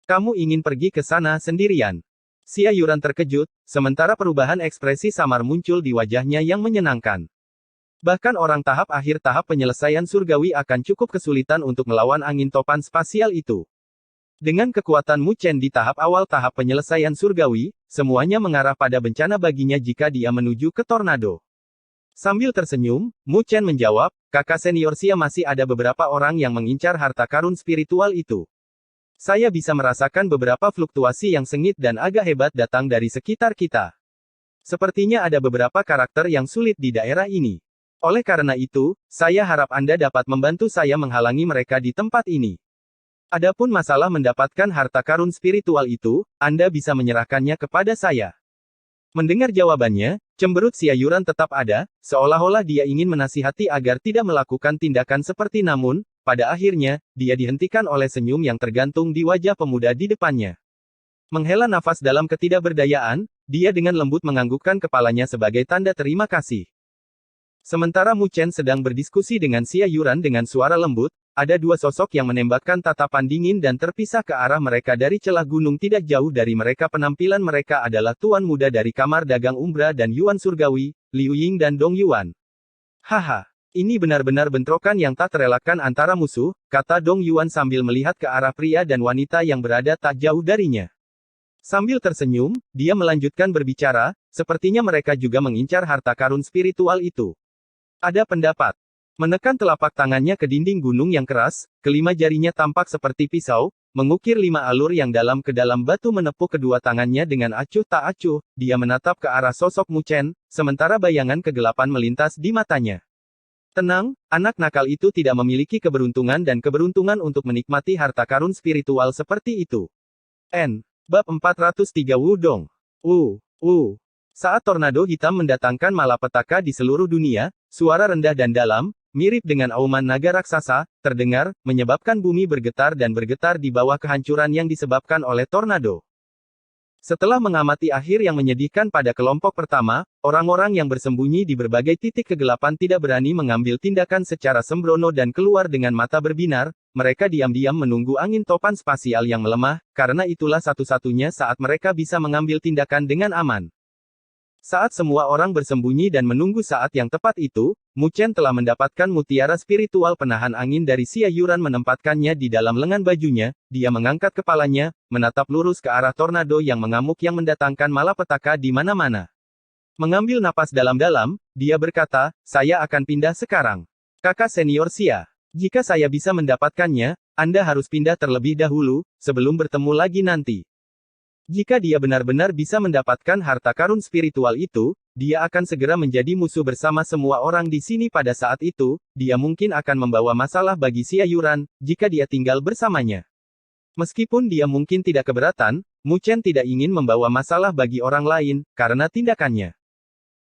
[SPEAKER 1] Kamu ingin pergi ke sana sendirian? Xia Yuran terkejut, sementara perubahan ekspresi samar muncul di wajahnya yang menyenangkan. Bahkan orang tahap akhir tahap penyelesaian surgawi akan cukup kesulitan untuk melawan angin topan spasial itu. Dengan kekuatan Mu Chen di tahap awal tahap penyelesaian surgawi, semuanya mengarah pada bencana baginya jika dia menuju ke tornado. Sambil tersenyum, Mu Chen menjawab, kakak senior Xia masih ada beberapa orang yang mengincar harta karun spiritual itu. Saya bisa merasakan beberapa fluktuasi yang sengit dan agak hebat datang dari sekitar kita. Sepertinya ada beberapa karakter yang sulit di daerah ini. Oleh karena itu, saya harap Anda dapat membantu saya menghalangi mereka di tempat ini. Adapun masalah mendapatkan harta karun spiritual itu, Anda bisa menyerahkannya kepada saya. Mendengar jawabannya, cemberut Xia Yuran tetap ada, seolah-olah dia ingin menasihati agar tidak melakukan tindakan seperti namun, pada akhirnya, dia dihentikan oleh senyum yang tergantung di wajah pemuda di depannya. Menghela nafas dalam ketidakberdayaan, dia dengan lembut menganggukkan kepalanya sebagai tanda terima kasih. Sementara Mu Chen sedang berdiskusi dengan Xia Yuran dengan suara lembut, ada dua sosok yang menembakkan tatapan dingin dan terpisah ke arah mereka dari celah gunung tidak jauh dari mereka. Penampilan mereka adalah tuan muda dari kamar dagang Umbra dan Yuan Surgawi, Liu Ying dan Dong Yuan. Haha, ini benar-benar bentrokan yang tak terelakkan antara musuh, kata Dong Yuan sambil melihat ke arah pria dan wanita yang berada tak jauh darinya. Sambil tersenyum, dia melanjutkan berbicara, sepertinya mereka juga mengincar harta karun spiritual itu. Ada pendapat. Menekan telapak tangannya ke dinding gunung yang keras, kelima jarinya tampak seperti pisau, mengukir 5 alur yang dalam ke dalam batu menepuk kedua tangannya dengan acuh tak acuh, dia menatap ke arah sosok Mu Chen, sementara bayangan kegelapan melintas di matanya. Tenang, anak nakal itu tidak memiliki keberuntungan dan keberuntungan untuk menikmati harta karun spiritual seperti itu. Bab 403 Wudong. Saat tornado hitam mendatangkan malapetaka di seluruh dunia, suara rendah dan dalam, mirip dengan auman naga raksasa, terdengar, menyebabkan bumi bergetar dan bergetar di bawah kehancuran yang disebabkan oleh tornado. Setelah mengamati akhir yang menyedihkan pada kelompok pertama, orang-orang yang bersembunyi di berbagai titik kegelapan tidak berani mengambil tindakan secara sembrono dan keluar dengan mata berbinar, mereka diam-diam menunggu angin topan spasial yang melemah, karena itulah satu-satunya saat mereka bisa mengambil tindakan dengan aman. Saat semua orang bersembunyi dan menunggu saat yang tepat itu, Mu Chen telah mendapatkan mutiara spiritual penahan angin dari Xia Yuran menempatkannya di dalam lengan bajunya, dia mengangkat kepalanya, menatap lurus ke arah tornado yang mengamuk yang mendatangkan malapetaka di mana-mana. Mengambil napas dalam-dalam, dia berkata, saya akan pindah sekarang. Kakak senior Xia, jika saya bisa mendapatkannya, Anda harus pindah terlebih dahulu, sebelum bertemu lagi nanti. Jika dia benar-benar bisa mendapatkan harta karun spiritual itu, dia akan segera menjadi musuh bersama semua orang di sini pada saat itu, dia mungkin akan membawa masalah bagi Xia Yuran, jika dia tinggal bersamanya. Meskipun dia mungkin tidak keberatan, Mu Chen tidak ingin membawa masalah bagi orang lain, karena tindakannya.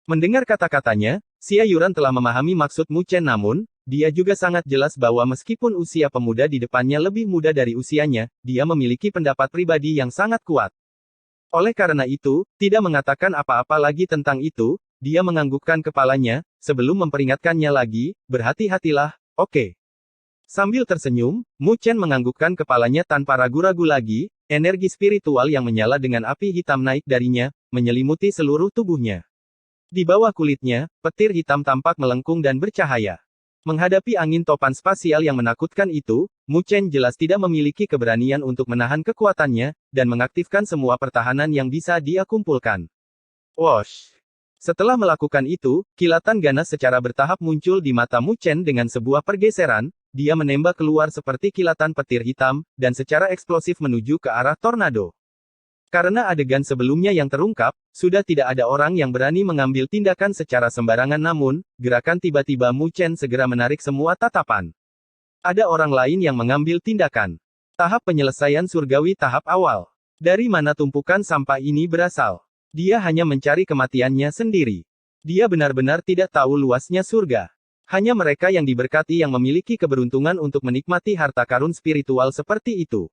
[SPEAKER 1] Mendengar kata-katanya, Xia Yuran telah memahami maksud Mu Chen namun, dia juga sangat jelas bahwa meskipun usia pemuda di depannya lebih muda dari usianya, dia memiliki pendapat pribadi yang sangat kuat. Oleh karena itu, tidak mengatakan apa-apa lagi tentang itu, dia menganggukkan kepalanya, sebelum memperingatkannya lagi, berhati-hatilah, oke. Sambil tersenyum, Mu Chen menganggukkan kepalanya tanpa ragu-ragu lagi, energi spiritual yang menyala dengan api hitam naik darinya, menyelimuti seluruh tubuhnya. Di bawah kulitnya, petir hitam tampak melengkung dan bercahaya. Menghadapi angin topan spasial yang menakutkan itu, Mu Chen jelas tidak memiliki keberanian untuk menahan kekuatannya, dan mengaktifkan semua pertahanan yang bisa dia kumpulkan. Wosh! Setelah melakukan itu, kilatan ganas secara bertahap muncul di mata Mu Chen dengan sebuah pergeseran, dia menembak keluar seperti kilatan petir hitam, dan secara eksplosif menuju ke arah tornado. Karena adegan sebelumnya yang terungkap, sudah tidak ada orang yang berani mengambil tindakan secara sembarangan namun, gerakan tiba-tiba Mu Chen segera menarik semua tatapan. Ada orang lain yang mengambil tindakan. Tahap penyelesaian surgawi tahap awal. Dari mana tumpukan sampah ini berasal? Dia hanya mencari kematiannya sendiri. Dia benar-benar tidak tahu luasnya surga. Hanya mereka yang diberkati yang memiliki keberuntungan untuk menikmati harta karun spiritual seperti itu.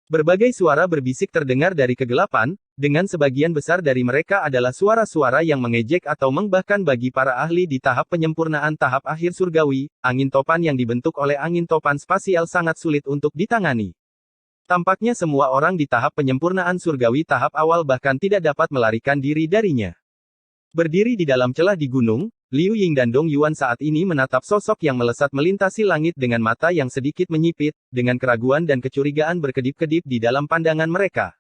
[SPEAKER 1] Berbagai suara berbisik terdengar dari kegelapan, dengan sebagian besar dari mereka adalah suara-suara yang mengejek atau bahkan bagi para ahli di tahap penyempurnaan tahap akhir surgawi, angin topan yang dibentuk oleh angin topan spasial sangat sulit untuk ditangani. Tampaknya semua orang di tahap penyempurnaan surgawi tahap awal bahkan tidak dapat melarikan diri darinya. Berdiri di dalam celah di gunung, Liu Ying dan Dong Yuan saat ini menatap sosok yang melesat melintasi langit dengan mata yang sedikit menyipit, dengan keraguan dan kecurigaan berkedip-kedip di dalam pandangan mereka.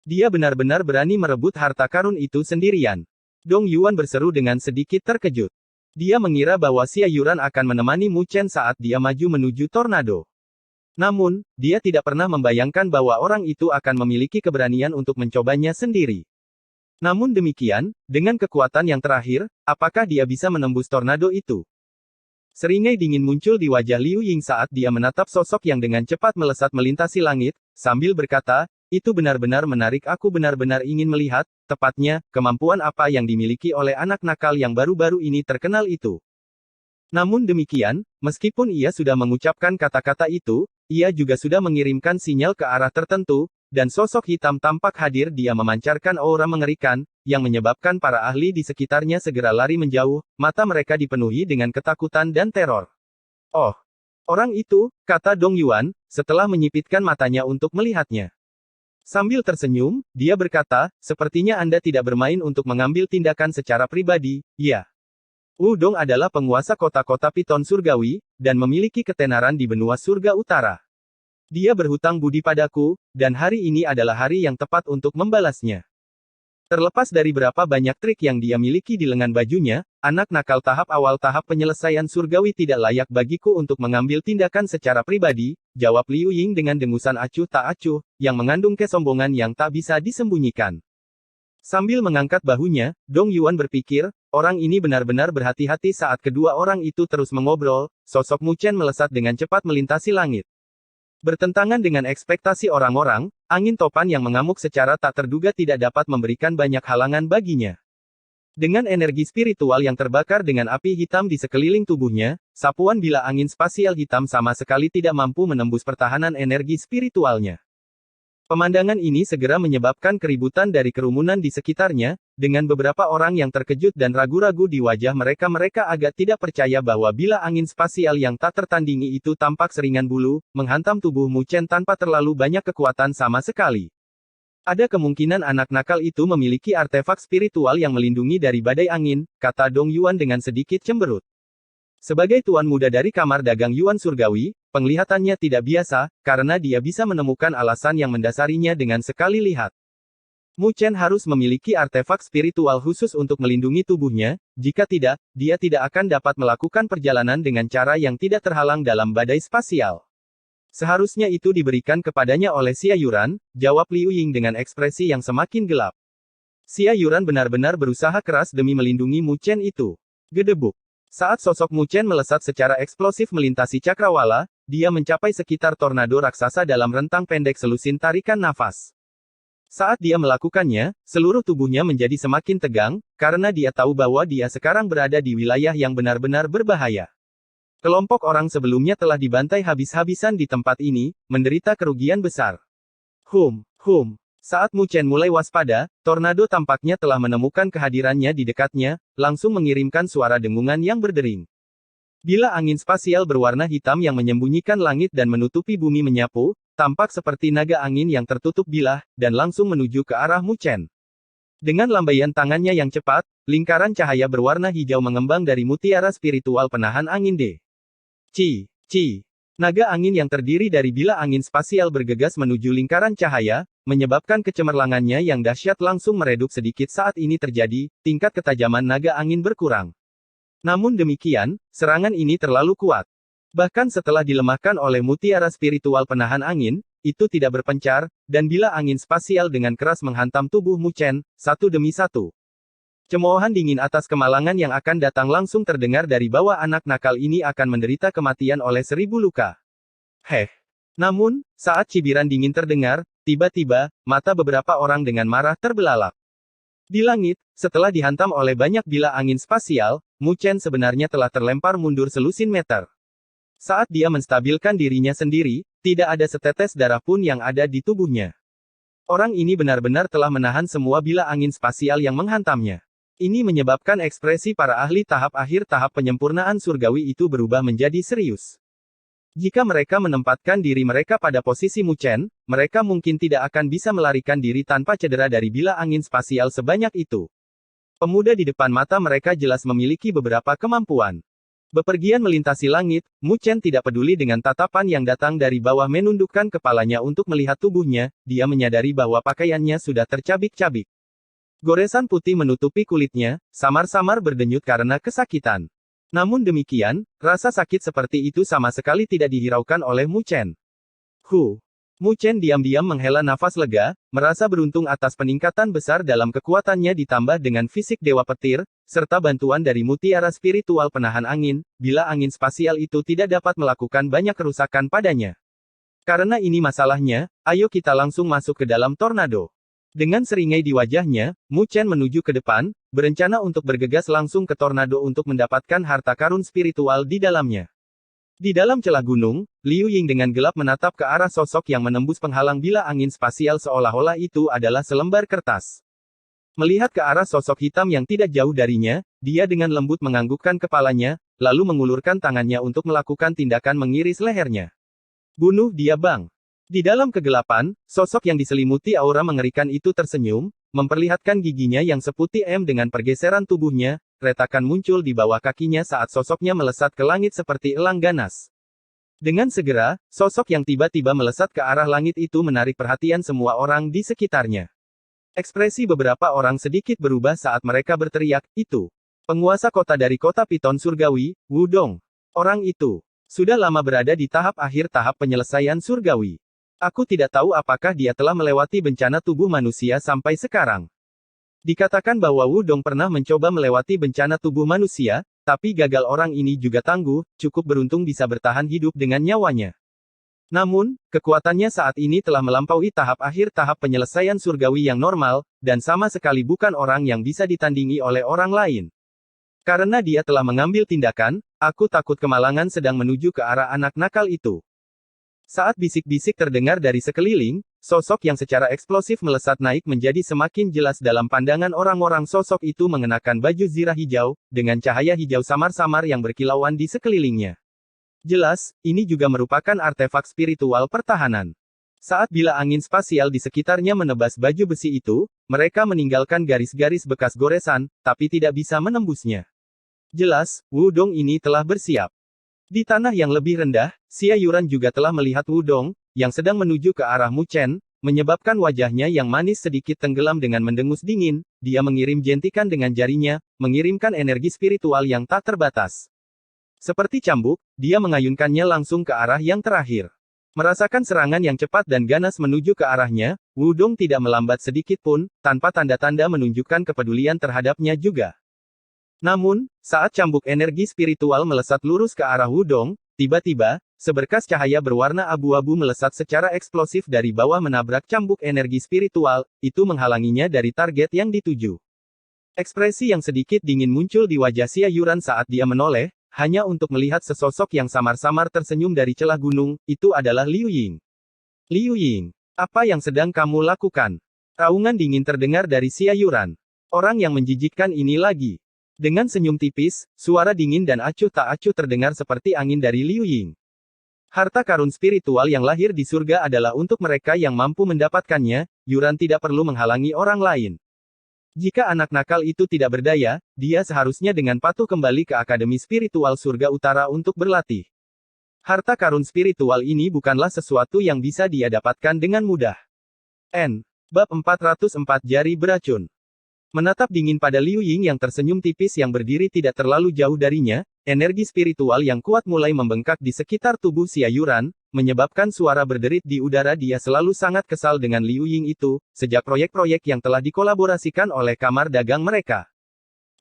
[SPEAKER 1] Dia benar-benar berani merebut harta karun itu sendirian. Dong Yuan berseru dengan sedikit terkejut. Dia mengira bahwa Xia Yuran akan menemani Mu Chen saat dia maju menuju tornado. Namun, dia tidak pernah membayangkan bahwa orang itu akan memiliki keberanian untuk mencobanya sendiri. Namun demikian, dengan kekuatan yang terakhir, apakah dia bisa menembus tornado itu? Seringai dingin muncul di wajah Liu Ying saat dia menatap sosok yang dengan cepat melesat melintasi langit, sambil berkata, itu benar-benar menarik, aku benar-benar ingin melihat, tepatnya, kemampuan apa yang dimiliki oleh anak nakal yang baru-baru ini terkenal itu. Namun demikian, meskipun ia sudah mengucapkan kata-kata itu, ia juga sudah mengirimkan sinyal ke arah tertentu, dan sosok hitam tampak hadir. Dia memancarkan aura mengerikan, yang menyebabkan para ahli di sekitarnya segera lari menjauh, mata mereka dipenuhi dengan ketakutan dan teror. Oh! Orang itu, kata Dong Yuan, setelah menyipitkan matanya untuk melihatnya. Sambil tersenyum, dia berkata, sepertinya Anda tidak bermain untuk mengambil tindakan secara pribadi, ya. Wudong adalah penguasa kota-kota Piton Surgawi, dan memiliki ketenaran di benua surga utara. Dia berhutang budi padaku, dan hari ini adalah hari yang tepat untuk membalasnya. Terlepas dari berapa banyak trik yang dia miliki di lengan bajunya, anak nakal tahap awal tahap penyelesaian surgawi tidak layak bagiku untuk mengambil tindakan secara pribadi, jawab Liu Ying dengan dengusan acuh tak acuh, yang mengandung kesombongan yang tak bisa disembunyikan. Sambil mengangkat bahunya, Dong Yuan berpikir, orang ini benar-benar berhati-hati saat kedua orang itu terus mengobrol, sosok Mu Chen melesat dengan cepat melintasi langit. Bertentangan dengan ekspektasi orang-orang, angin topan yang mengamuk secara tak terduga tidak dapat memberikan banyak halangan baginya. Dengan energi spiritual yang terbakar dengan api hitam di sekeliling tubuhnya, sapuan bila angin spasial hitam sama sekali tidak mampu menembus pertahanan energi spiritualnya. Pemandangan ini segera menyebabkan keributan dari kerumunan di sekitarnya, dengan beberapa orang yang terkejut dan ragu-ragu di wajah mereka agak tidak percaya bahwa bila angin spasial yang tak tertandingi itu tampak seringan bulu, menghantam tubuh Mu Chen tanpa terlalu banyak kekuatan sama sekali. Ada kemungkinan anak nakal itu memiliki artefak spiritual yang melindungi dari badai angin, kata Dong Yuan dengan sedikit cemberut. Sebagai tuan muda dari kamar dagang Yuan Surgawi, penglihatannya tidak biasa, karena dia bisa menemukan alasan yang mendasarinya dengan sekali lihat. Mu Chen harus memiliki artefak spiritual khusus untuk melindungi tubuhnya, jika tidak, dia tidak akan dapat melakukan perjalanan dengan cara yang tidak terhalang dalam badai spasial. Seharusnya itu diberikan kepadanya oleh Xia Yuran, jawab Liu Ying dengan ekspresi yang semakin gelap. Xia Yuran benar-benar berusaha keras demi melindungi Mu Chen itu. Gedebuk. Saat sosok Mu Chen melesat secara eksplosif melintasi cakrawala, dia mencapai sekitar tornado raksasa dalam rentang pendek selusin tarikan nafas. Saat dia melakukannya, seluruh tubuhnya menjadi semakin tegang, karena dia tahu bahwa dia sekarang berada di wilayah yang benar-benar berbahaya. Kelompok orang sebelumnya telah dibantai habis-habisan di tempat ini, menderita kerugian besar. Saat Mu Chen mulai waspada, tornado tampaknya telah menemukan kehadirannya di dekatnya, langsung mengirimkan suara dengungan yang berdering. Bila angin spasial berwarna hitam yang menyembunyikan langit dan menutupi bumi menyapu, tampak seperti naga angin yang tertutup bilah, dan langsung menuju ke arah Mu Chen. Dengan lambaian tangannya yang cepat, lingkaran cahaya berwarna hijau mengembang dari mutiara spiritual penahan angin D. Ci. Naga angin yang terdiri dari bilah angin spasial bergegas menuju lingkaran cahaya, menyebabkan kecemerlangannya yang dahsyat langsung meredup sedikit saat ini terjadi, tingkat ketajaman naga angin berkurang. Namun demikian, serangan ini terlalu kuat. Bahkan setelah dilemahkan oleh mutiara spiritual penahan angin, itu tidak berpencar, dan bilah angin spasial dengan keras menghantam tubuh Mu Chen, satu demi satu. Cemoohan dingin atas kemalangan yang akan datang langsung terdengar dari bawah anak nakal ini akan menderita kematian oleh 1000 luka. Namun, saat cibiran dingin terdengar, tiba-tiba, mata beberapa orang dengan marah terbelalak. Di langit, setelah dihantam oleh banyak bilah angin spasial, Mu Chen sebenarnya telah terlempar mundur selusin meter. Saat dia menstabilkan dirinya sendiri, tidak ada setetes darah pun yang ada di tubuhnya. Orang ini benar-benar telah menahan semua bilah angin spasial yang menghantamnya. Ini menyebabkan ekspresi para ahli tahap akhir tahap penyempurnaan surgawi itu berubah menjadi serius. Jika mereka menempatkan diri mereka pada posisi Mu Chen, mereka mungkin tidak akan bisa melarikan diri tanpa cedera dari bilah angin spasial sebanyak itu. Pemuda di depan mata mereka jelas memiliki beberapa kemampuan. Bepergian melintasi langit, Mu Chen tidak peduli dengan tatapan yang datang dari bawah menundukkan kepalanya untuk melihat tubuhnya, dia menyadari bahwa pakaiannya sudah tercabik-cabik. Goresan putih menutupi kulitnya, samar-samar berdenyut karena kesakitan. Namun demikian, rasa sakit seperti itu sama sekali tidak dihiraukan oleh Mu Chen. Mu Chen diam-diam menghela nafas lega, merasa beruntung atas peningkatan besar dalam kekuatannya ditambah dengan fisik dewa petir, serta bantuan dari mutiara spiritual penahan angin, bila angin spasial itu tidak dapat melakukan banyak kerusakan padanya. Karena ini masalahnya, ayo kita langsung masuk ke dalam tornado. Dengan seringai di wajahnya, Mu Chen menuju ke depan, berencana untuk bergegas langsung ke tornado untuk mendapatkan harta karun spiritual di dalamnya. Di dalam celah gunung, Liu Ying dengan gelap menatap ke arah sosok yang menembus penghalang bilah angin spasial seolah-olah itu adalah selembar kertas. Melihat ke arah sosok hitam yang tidak jauh darinya, dia dengan lembut menganggukkan kepalanya, lalu mengulurkan tangannya untuk melakukan tindakan mengiris lehernya. Bunuh dia bang. Di dalam kegelapan, sosok yang diselimuti aura mengerikan itu tersenyum, memperlihatkan giginya yang seputih dengan pergeseran tubuhnya, retakan muncul di bawah kakinya saat sosoknya melesat ke langit seperti elang ganas. Dengan segera, sosok yang tiba-tiba melesat ke arah langit itu menarik perhatian semua orang di sekitarnya. Ekspresi beberapa orang sedikit berubah saat mereka berteriak, itu. Penguasa kota dari kota Piton Surgawi, Wudong. Orang itu sudah lama berada di tahap akhir tahap penyelesaian surgawi. Aku tidak tahu apakah dia telah melewati bencana tubuh manusia sampai sekarang. Dikatakan bahwa Wudong pernah mencoba melewati bencana tubuh manusia, tapi gagal. Orang ini juga tangguh, cukup beruntung bisa bertahan hidup dengan nyawanya. Namun, kekuatannya saat ini telah melampaui tahap akhir tahap penyelesaian surgawi yang normal, dan sama sekali bukan orang yang bisa ditandingi oleh orang lain. Karena dia telah mengambil tindakan, aku takut kemalangan sedang menuju ke arah anak nakal itu. Saat bisik-bisik terdengar dari sekeliling, sosok yang secara eksplosif melesat naik menjadi semakin jelas dalam pandangan orang-orang. Sosok itu mengenakan baju zirah hijau, dengan cahaya hijau samar-samar yang berkilauan di sekelilingnya. Jelas, ini juga merupakan artefak spiritual pertahanan. Saat bilah angin spasial di sekitarnya menebas baju besi itu, mereka meninggalkan garis-garis bekas goresan, tapi tidak bisa menembusnya. Jelas, Wudong ini telah bersiap. Di tanah yang lebih rendah, Xia Yuran juga telah melihat Wudong, yang sedang menuju ke arah Mu Chen, menyebabkan wajahnya yang manis sedikit tenggelam dengan mendengus dingin. Dia mengirim jentikan dengan jarinya, mengirimkan energi spiritual yang tak terbatas. Seperti cambuk, dia mengayunkannya langsung ke arah yang terakhir. Merasakan serangan yang cepat dan ganas menuju ke arahnya, Wudong tidak melambat sedikit pun, tanpa tanda-tanda menunjukkan kepedulian terhadapnya juga. Namun, saat cambuk energi spiritual melesat lurus ke arah Wudong, tiba-tiba, seberkas cahaya berwarna abu-abu melesat secara eksplosif dari bawah menabrak cambuk energi spiritual, itu menghalanginya dari target yang dituju. Ekspresi yang sedikit dingin muncul di wajah Xia Yuran saat dia menoleh, hanya untuk melihat sesosok yang samar-samar tersenyum dari celah gunung. Itu adalah Liu Ying. Liu Ying, apa yang sedang kamu lakukan? Raungan dingin terdengar dari Xia Yuran. Orang yang menjijikkan ini lagi. Dengan senyum tipis, suara dingin dan acuh tak acuh terdengar seperti angin dari Liu Ying. Harta karun spiritual yang lahir di surga adalah untuk mereka yang mampu mendapatkannya, Yuran tidak perlu menghalangi orang lain. Jika anak nakal itu tidak berdaya, dia seharusnya dengan patuh kembali ke Akademi Spiritual Surga Utara untuk berlatih. Harta karun spiritual ini bukanlah sesuatu yang bisa dia dapatkan dengan mudah. Bab 404 Jari Beracun. Menatap dingin pada Liu Ying yang tersenyum tipis yang berdiri tidak terlalu jauh darinya, energi spiritual yang kuat mulai membengkak di sekitar tubuh Xia Yuran, menyebabkan suara berderit di udara. Dia selalu sangat kesal dengan Liu Ying itu, sejak proyek-proyek yang telah dikolaborasikan oleh kamar dagang mereka.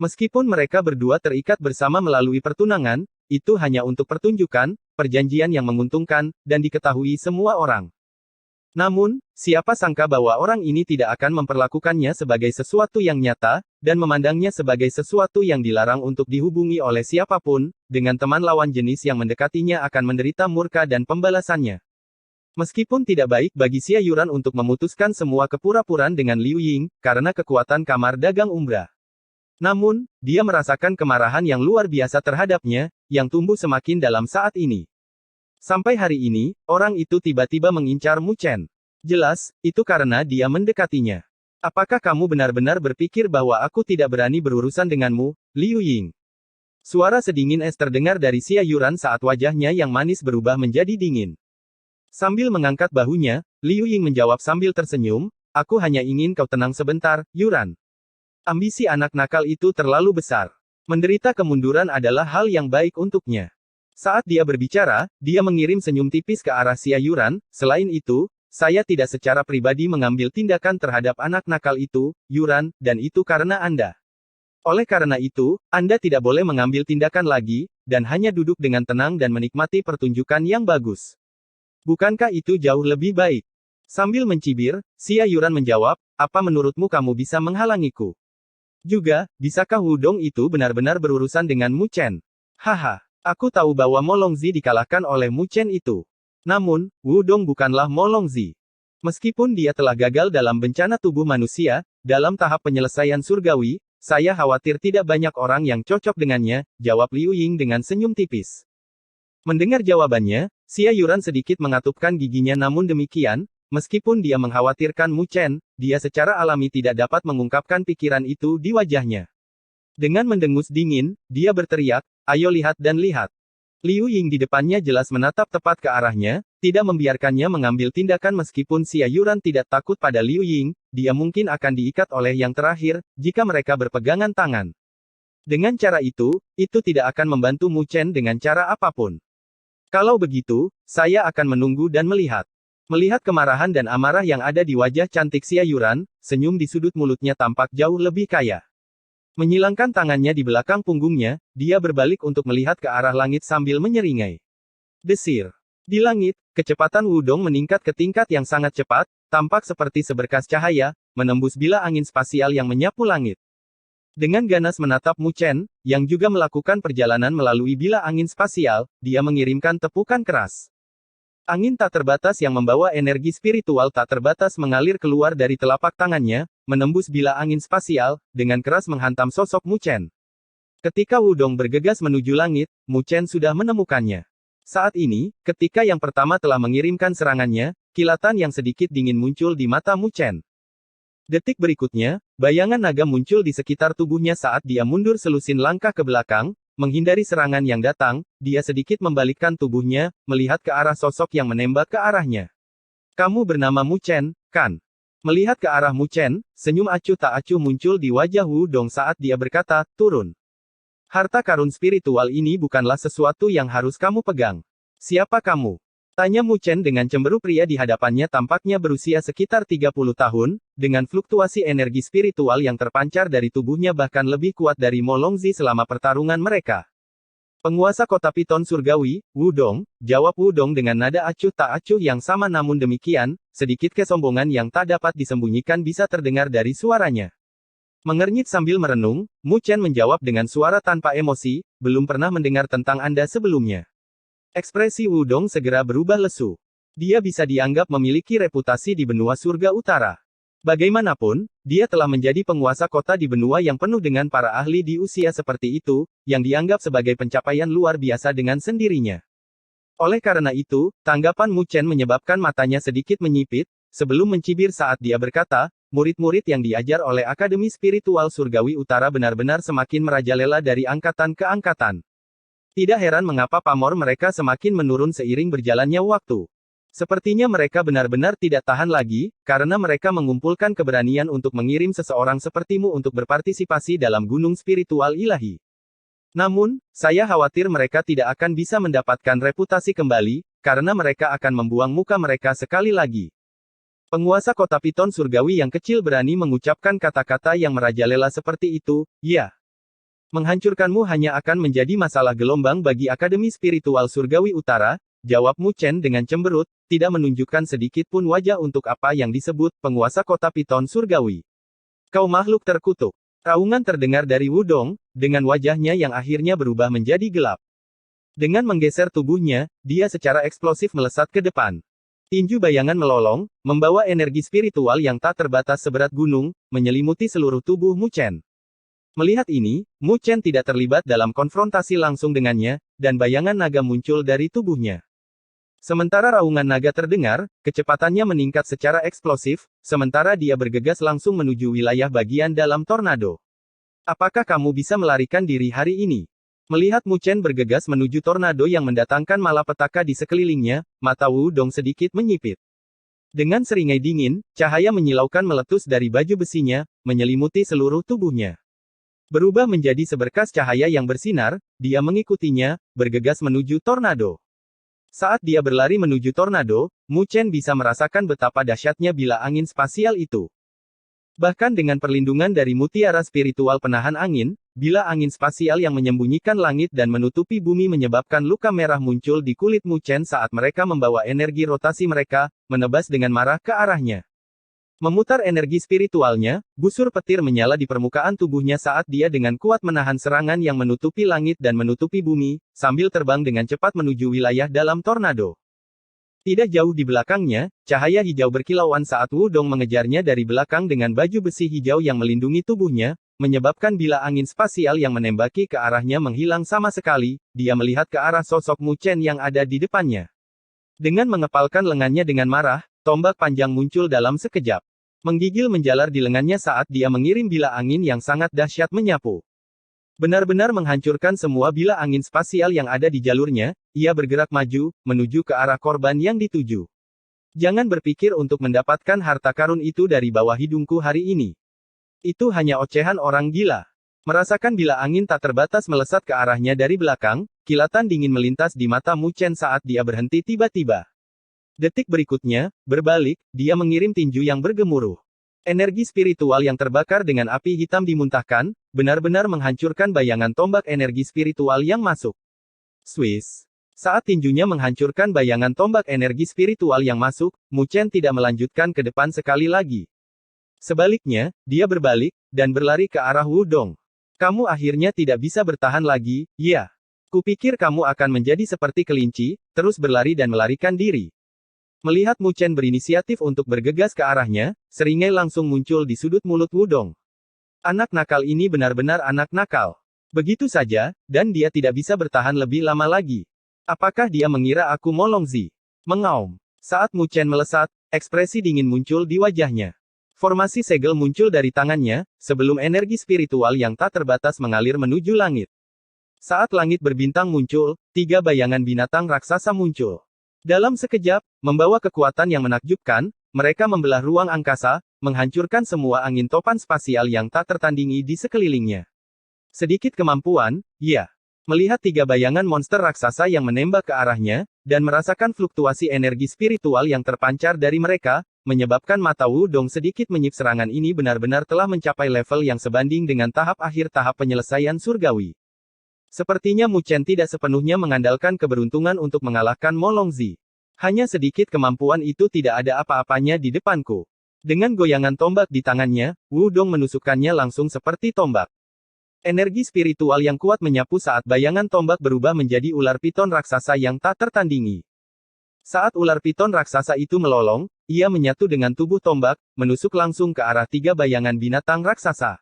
[SPEAKER 1] Meskipun mereka berdua terikat bersama melalui pertunangan, itu hanya untuk pertunjukan, perjanjian yang menguntungkan, dan diketahui semua orang. Namun, siapa sangka bahwa orang ini tidak akan memperlakukannya sebagai sesuatu yang nyata, dan memandangnya sebagai sesuatu yang dilarang untuk dihubungi oleh siapapun, dengan teman lawan jenis yang mendekatinya akan menderita murka dan pembalasannya. Meskipun tidak baik bagi Xia Yuran untuk memutuskan semua kepura-puraan dengan Liu Ying, karena kekuatan kamar dagang umbra. Namun, dia merasakan kemarahan yang luar biasa terhadapnya, yang tumbuh semakin dalam saat ini. Sampai hari ini, orang itu tiba-tiba mengincar Mu Chen. Jelas, itu karena dia mendekatinya. Apakah kamu benar-benar berpikir bahwa aku tidak berani berurusan denganmu, Liu Ying? Suara sedingin es terdengar dari Xia Yuran saat wajahnya yang manis berubah menjadi dingin. Sambil mengangkat bahunya, Liu Ying menjawab sambil tersenyum, aku hanya ingin kau tenang sebentar, Yuran. Ambisi anak nakal itu terlalu besar. Menderita kemunduran adalah hal yang baik untuknya. Saat dia berbicara, dia mengirim senyum tipis ke arah Xia Yuran. Selain itu, saya tidak secara pribadi mengambil tindakan terhadap anak nakal itu, Yuran, dan itu karena Anda. Oleh karena itu, Anda tidak boleh mengambil tindakan lagi, dan hanya duduk dengan tenang dan menikmati pertunjukan yang bagus. Bukankah itu jauh lebih baik? Sambil mencibir, Xia Yuran menjawab, apa menurutmu kamu bisa menghalangiku? Juga, bisakah Wudong itu benar-benar berurusan dengan Mu Chen? Haha. Aku tahu bahwa Mo Longzi dikalahkan oleh Mu Chen itu. Namun, Wudong bukanlah Mo Longzi. Meskipun dia telah gagal dalam bencana tubuh manusia, dalam tahap penyelesaian surgawi, saya khawatir tidak banyak orang yang cocok dengannya, jawab Liu Ying dengan senyum tipis. Mendengar jawabannya, Xia Yuran sedikit mengatupkan giginya namun demikian, meskipun dia mengkhawatirkan Mu Chen, dia secara alami tidak dapat mengungkapkan pikiran itu di wajahnya. Dengan mendengus dingin, dia berteriak, ayo lihat dan lihat. Liu Ying di depannya jelas menatap tepat ke arahnya, tidak membiarkannya mengambil tindakan meskipun Xia Yuran tidak takut pada Liu Ying, dia mungkin akan diikat oleh yang terakhir, jika mereka berpegangan tangan. Dengan cara itu tidak akan membantu Mu Chen dengan cara apapun. Kalau begitu, saya akan menunggu dan melihat. Melihat kemarahan dan amarah yang ada di wajah cantik Xia Yuran, senyum di sudut mulutnya tampak jauh lebih kaya. Menyilangkan tangannya di belakang punggungnya, dia berbalik untuk melihat ke arah langit sambil menyeringai. Desir. Di langit, kecepatan Wudong meningkat ke tingkat yang sangat cepat, tampak seperti seberkas cahaya, menembus bila angin spasial yang menyapu langit. Dengan ganas menatap Mu Chen, yang juga melakukan perjalanan melalui bila angin spasial, dia mengirimkan tepukan keras. Angin tak terbatas yang membawa energi spiritual tak terbatas mengalir keluar dari telapak tangannya, menembus bila angin spasial, dengan keras menghantam sosok Mu Chen. Ketika Wudong bergegas menuju langit, Mu Chen sudah menemukannya. Saat ini, ketika yang pertama telah mengirimkan serangannya, kilatan yang sedikit dingin muncul di mata Mu Chen. Detik berikutnya, bayangan naga muncul di sekitar tubuhnya saat dia mundur selusin langkah ke belakang, menghindari serangan yang datang, dia sedikit membalikkan tubuhnya, melihat ke arah sosok yang menembak ke arahnya. Kamu bernama Mu Chen, kan? Melihat ke arah Mu Chen, senyum acuh tak acuh muncul di wajah Wudong saat dia berkata, turun. Harta karun spiritual ini bukanlah sesuatu yang harus kamu pegang. Siapa kamu? Tanya Mu Chen dengan cemberut. Pria di hadapannya tampaknya berusia sekitar 30 tahun, dengan fluktuasi energi spiritual yang terpancar dari tubuhnya bahkan lebih kuat dari Mo Longzi selama pertarungan mereka. Penguasa kota Piton Surgawi, Wudong, jawab Wudong dengan nada acuh tak acuh yang sama namun demikian, sedikit kesombongan yang tak dapat disembunyikan bisa terdengar dari suaranya. Mengernyit sambil merenung, Mu Chen menjawab dengan suara tanpa emosi, belum pernah mendengar tentang Anda sebelumnya. Ekspresi Wudong segera berubah lesu. Dia bisa dianggap memiliki reputasi di benua surga utara. Bagaimanapun, dia telah menjadi penguasa kota di benua yang penuh dengan para ahli di usia seperti itu, yang dianggap sebagai pencapaian luar biasa dengan sendirinya. Oleh karena itu, tanggapan Mu Chen menyebabkan matanya sedikit menyipit, sebelum mencibir saat dia berkata, murid-murid yang diajar oleh Akademi Spiritual Surgawi Utara benar-benar semakin merajalela dari angkatan ke angkatan. Tidak heran mengapa pamor mereka semakin menurun seiring berjalannya waktu. Sepertinya mereka benar-benar tidak tahan lagi, karena mereka mengumpulkan keberanian untuk mengirim seseorang sepertimu untuk berpartisipasi dalam gunung spiritual ilahi. Namun, saya khawatir mereka tidak akan bisa mendapatkan reputasi kembali, karena mereka akan membuang muka mereka sekali lagi. Penguasa kota Piton Surgawi yang kecil berani mengucapkan kata-kata yang merajalela seperti itu, ya. Menghancurkanmu hanya akan menjadi masalah gelombang bagi Akademi Spiritual Surgawi Utara, jawab Mu Chen dengan cemberut, tidak menunjukkan sedikit pun wajah untuk apa yang disebut penguasa kota Piton Surgawi. Kau makhluk terkutuk. Raungan terdengar dari Wudong, dengan wajahnya yang akhirnya berubah menjadi gelap. Dengan menggeser tubuhnya, dia secara eksplosif melesat ke depan. Tinju bayangan melolong, membawa energi spiritual yang tak terbatas seberat gunung, menyelimuti seluruh tubuh Mu Chen. Melihat ini, Mu Chen tidak terlibat dalam konfrontasi langsung dengannya, dan bayangan naga muncul dari tubuhnya. Sementara raungan naga terdengar, kecepatannya meningkat secara eksplosif, sementara dia bergegas langsung menuju wilayah bagian dalam tornado. Apakah kamu bisa melarikan diri hari ini? Melihat Mu Chen bergegas menuju tornado yang mendatangkan malapetaka di sekelilingnya, mata Wudong sedikit menyipit. Dengan seringai dingin, cahaya menyilaukan meletus dari baju besinya, menyelimuti seluruh tubuhnya. Berubah menjadi seberkas cahaya yang bersinar, dia mengikutinya, bergegas menuju tornado. Saat dia berlari menuju tornado, Mu Chen bisa merasakan betapa dahsyatnya bila angin spasial itu. Bahkan dengan perlindungan dari mutiara spiritual penahan angin, bila angin spasial yang menyembunyikan langit dan menutupi bumi menyebabkan luka merah muncul di kulit Mu Chen saat mereka membawa energi rotasi mereka, menebas dengan marah ke arahnya. Memutar energi spiritualnya, busur petir menyala di permukaan tubuhnya saat dia dengan kuat menahan serangan yang menutupi langit dan menutupi bumi, sambil terbang dengan cepat menuju wilayah dalam tornado. Tidak jauh di belakangnya, cahaya hijau berkilauan saat Wudong mengejarnya dari belakang dengan baju besi hijau yang melindungi tubuhnya, menyebabkan bila angin spasial yang menembaki ke arahnya menghilang sama sekali, dia melihat ke arah sosok Mu Chen yang ada di depannya. Dengan mengepalkan lengannya dengan marah, tombak panjang muncul dalam sekejap. Menggigil menjalar di lengannya saat dia mengirim bila angin yang sangat dahsyat menyapu. Benar-benar menghancurkan semua bila angin spasial yang ada di jalurnya, ia bergerak maju, menuju ke arah korban yang dituju. Jangan berpikir untuk mendapatkan harta karun itu dari bawah hidungku hari ini. Itu hanya ocehan orang gila. Merasakan bila angin tak terbatas melesat ke arahnya dari belakang, kilatan dingin melintas di mata Mu Chen saat dia berhenti tiba-tiba. Detik berikutnya, berbalik, dia mengirim tinju yang bergemuruh. Energi spiritual yang terbakar dengan api hitam dimuntahkan, benar-benar menghancurkan bayangan tombak energi spiritual yang masuk. Swiss. Saat tinjunya menghancurkan bayangan tombak energi spiritual yang masuk, Mu Chen tidak melanjutkan ke depan sekali lagi. Sebaliknya, dia berbalik, dan berlari ke arah Wudong. Kamu akhirnya tidak bisa bertahan lagi, ya. Kupikir kamu akan menjadi seperti kelinci, terus berlari dan melarikan diri. Melihat Mu Chen berinisiatif untuk bergegas ke arahnya, seringai langsung muncul di sudut mulut Wudong. Anak nakal ini benar-benar anak nakal. Begitu saja, dan dia tidak bisa bertahan lebih lama lagi. Apakah dia mengira aku Molongzi? Mengaum. Saat Mu Chen melesat, ekspresi dingin muncul di wajahnya. Formasi segel muncul dari tangannya, sebelum energi spiritual yang tak terbatas mengalir menuju langit. Saat langit berbintang muncul, 3 bayangan binatang raksasa muncul. Dalam sekejap, membawa kekuatan yang menakjubkan, mereka membelah ruang angkasa, menghancurkan semua angin topan spasial yang tak tertandingi di sekelilingnya. Sedikit kemampuan, ya. Melihat 3 bayangan monster raksasa yang menembak ke arahnya, dan merasakan fluktuasi energi spiritual yang terpancar dari mereka, menyebabkan mata Wudong sedikit menyip. Serangan ini benar-benar telah mencapai level yang sebanding dengan tahap akhir tahap penyelesaian surgawi. Sepertinya Mu Chen tidak sepenuhnya mengandalkan keberuntungan untuk mengalahkan Molongzi. Hanya sedikit kemampuan itu tidak ada apa-apanya di depanku. Dengan goyangan tombak di tangannya, Wudong menusukkannya langsung seperti tombak. Energi spiritual yang kuat menyapu saat bayangan tombak berubah menjadi ular piton raksasa yang tak tertandingi. Saat ular piton raksasa itu melolong, ia menyatu dengan tubuh tombak, menusuk langsung ke arah 3 bayangan binatang raksasa.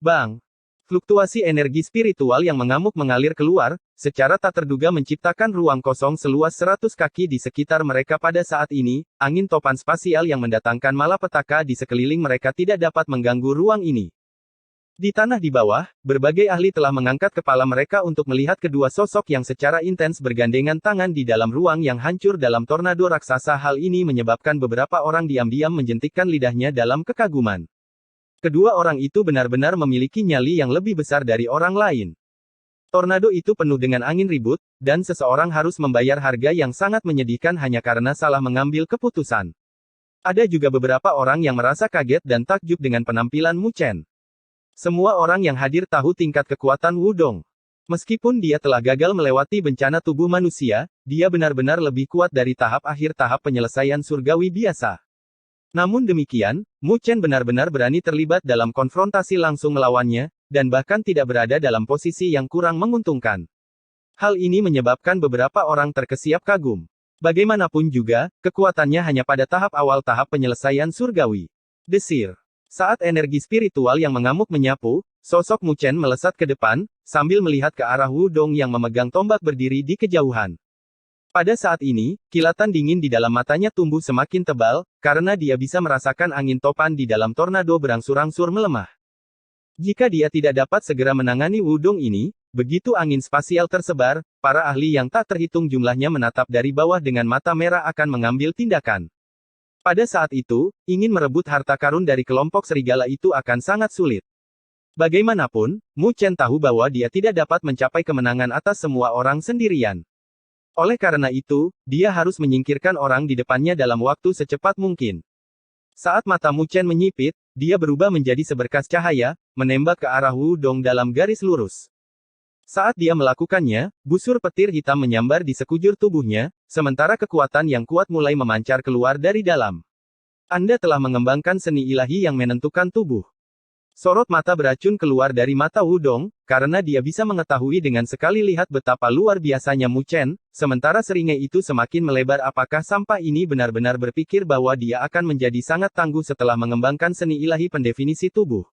[SPEAKER 1] Bang! Fluktuasi energi spiritual yang mengamuk mengalir keluar, secara tak terduga menciptakan ruang kosong seluas 100 kaki di sekitar mereka pada saat ini, angin topan spasial yang mendatangkan malapetaka di sekeliling mereka tidak dapat mengganggu ruang ini. Di tanah di bawah, berbagai ahli telah mengangkat kepala mereka untuk melihat kedua sosok yang secara intens bergandengan tangan di dalam ruang yang hancur dalam tornado raksasa. Hal ini menyebabkan beberapa orang diam-diam menjentikkan lidahnya dalam kekaguman. Kedua orang itu benar-benar memiliki nyali yang lebih besar dari orang lain. Tornado itu penuh dengan angin ribut, dan seseorang harus membayar harga yang sangat menyedihkan hanya karena salah mengambil keputusan. Ada juga beberapa orang yang merasa kaget dan takjub dengan penampilan Mu Chen. Semua orang yang hadir tahu tingkat kekuatan Wudong. Meskipun dia telah gagal melewati bencana tubuh manusia, dia benar-benar lebih kuat dari tahap akhir tahap penyelesaian surgawi biasa. Namun demikian, Mu Chen benar-benar berani terlibat dalam konfrontasi langsung melawannya, dan bahkan tidak berada dalam posisi yang kurang menguntungkan. Hal ini menyebabkan beberapa orang terkesiap kagum. Bagaimanapun juga, kekuatannya hanya pada tahap awal tahap penyelesaian surgawi. Desir. Saat energi spiritual yang mengamuk menyapu, sosok Mu Chen melesat ke depan, sambil melihat ke arah Wudong yang memegang tombak berdiri di kejauhan. Pada saat ini, kilatan dingin di dalam matanya tumbuh semakin tebal, karena dia bisa merasakan angin topan di dalam tornado berangsur-angsur melemah. Jika dia tidak dapat segera menangani Wudong ini, begitu angin spasial tersebar, para ahli yang tak terhitung jumlahnya menatap dari bawah dengan mata merah akan mengambil tindakan. Pada saat itu, ingin merebut harta karun dari kelompok serigala itu akan sangat sulit. Bagaimanapun, Mu Chen tahu bahwa dia tidak dapat mencapai kemenangan atas semua orang sendirian. Oleh karena itu, dia harus menyingkirkan orang di depannya dalam waktu secepat mungkin. Saat mata Mu Chen menyipit, dia berubah menjadi seberkas cahaya, menembak ke arah Wudong dalam garis lurus. Saat dia melakukannya, busur petir hitam menyambar di sekujur tubuhnya, sementara kekuatan yang kuat mulai memancar keluar dari dalam. Anda telah mengembangkan seni ilahi yang menentukan tubuh. Sorot mata beracun keluar dari mata Wudong, karena dia bisa mengetahui dengan sekali lihat betapa luar biasanya Mu Chen, sementara seringai itu semakin melebar. Apakah sampah ini benar-benar berpikir bahwa dia akan menjadi sangat tangguh setelah mengembangkan seni ilahi pendefinisi tubuh?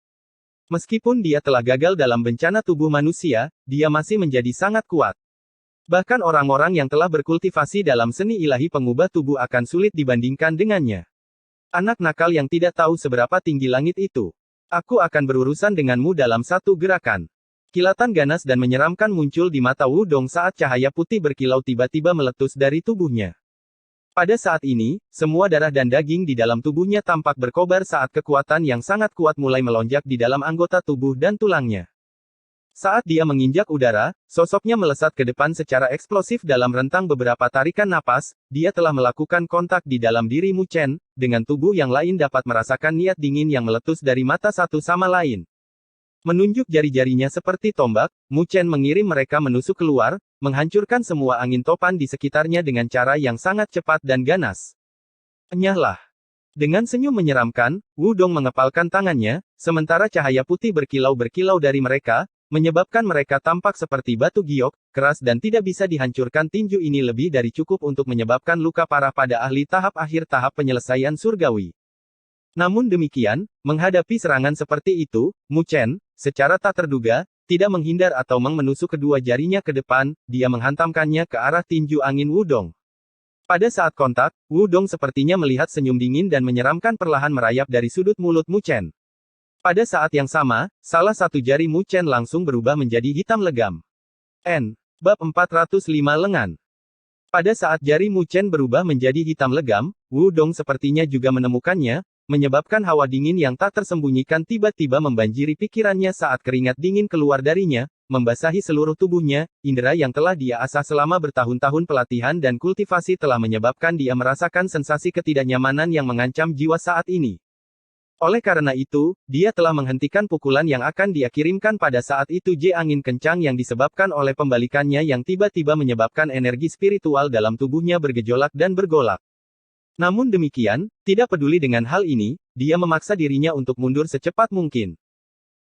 [SPEAKER 1] Meskipun dia telah gagal dalam bencana tubuh manusia, dia masih menjadi sangat kuat. Bahkan orang-orang yang telah berkultivasi dalam seni ilahi pengubah tubuh akan sulit dibandingkan dengannya. Anak nakal yang tidak tahu seberapa tinggi langit itu. Aku akan berurusan denganmu dalam satu gerakan. Kilatan ganas dan menyeramkan muncul di mata Wudong saat cahaya putih berkilau tiba-tiba meletus dari tubuhnya. Pada saat ini, semua darah dan daging di dalam tubuhnya tampak berkobar saat kekuatan yang sangat kuat mulai melonjak di dalam anggota tubuh dan tulangnya. Saat dia menginjak udara, sosoknya melesat ke depan secara eksplosif dalam rentang beberapa tarikan napas. Dia telah melakukan kontak di dalam diri Mu Chen, dengan tubuh yang lain dapat merasakan niat dingin yang meletus dari mata satu sama lain. Menunjuk jari-jarinya seperti tombak, Mu Chen mengirim mereka menusuk keluar, menghancurkan semua angin topan di sekitarnya dengan cara yang sangat cepat dan ganas. Enyahlah. Dengan senyum menyeramkan, Wudong mengepalkan tangannya, sementara cahaya putih berkilau-berkilau dari mereka, menyebabkan mereka tampak seperti batu giok, keras dan tidak bisa dihancurkan. Tinju ini lebih dari cukup untuk menyebabkan luka parah pada ahli tahap akhir tahap penyelesaian surgawi. Namun demikian, menghadapi serangan seperti itu, Mu Chen, secara tak terduga, tidak menghindar atau menusuk kedua jarinya ke depan, dia menghantamkannya ke arah tinju angin Wudong. Pada saat kontak, Wudong sepertinya melihat senyum dingin dan menyeramkan perlahan merayap dari sudut mulut Mu Chen. Pada saat yang sama, salah satu jari Mu Chen langsung berubah menjadi hitam legam. Bab 405 Lengan. Pada saat jari Mu Chen berubah menjadi hitam legam, Wudong sepertinya juga menemukannya, menyebabkan hawa dingin yang tak tersembunyikan tiba-tiba membanjiri pikirannya saat keringat dingin keluar darinya, membasahi seluruh tubuhnya. Indera yang telah dia asah selama bertahun-tahun pelatihan dan kultivasi telah menyebabkan dia merasakan sensasi ketidaknyamanan yang mengancam jiwa saat ini. Oleh karena itu, dia telah menghentikan pukulan yang akan dia kirimkan pada saat itu. Angin kencang yang disebabkan oleh pembalikannya yang tiba-tiba menyebabkan energi spiritual dalam tubuhnya bergejolak dan bergolak. Namun demikian, tidak peduli dengan hal ini, dia memaksa dirinya untuk mundur secepat mungkin.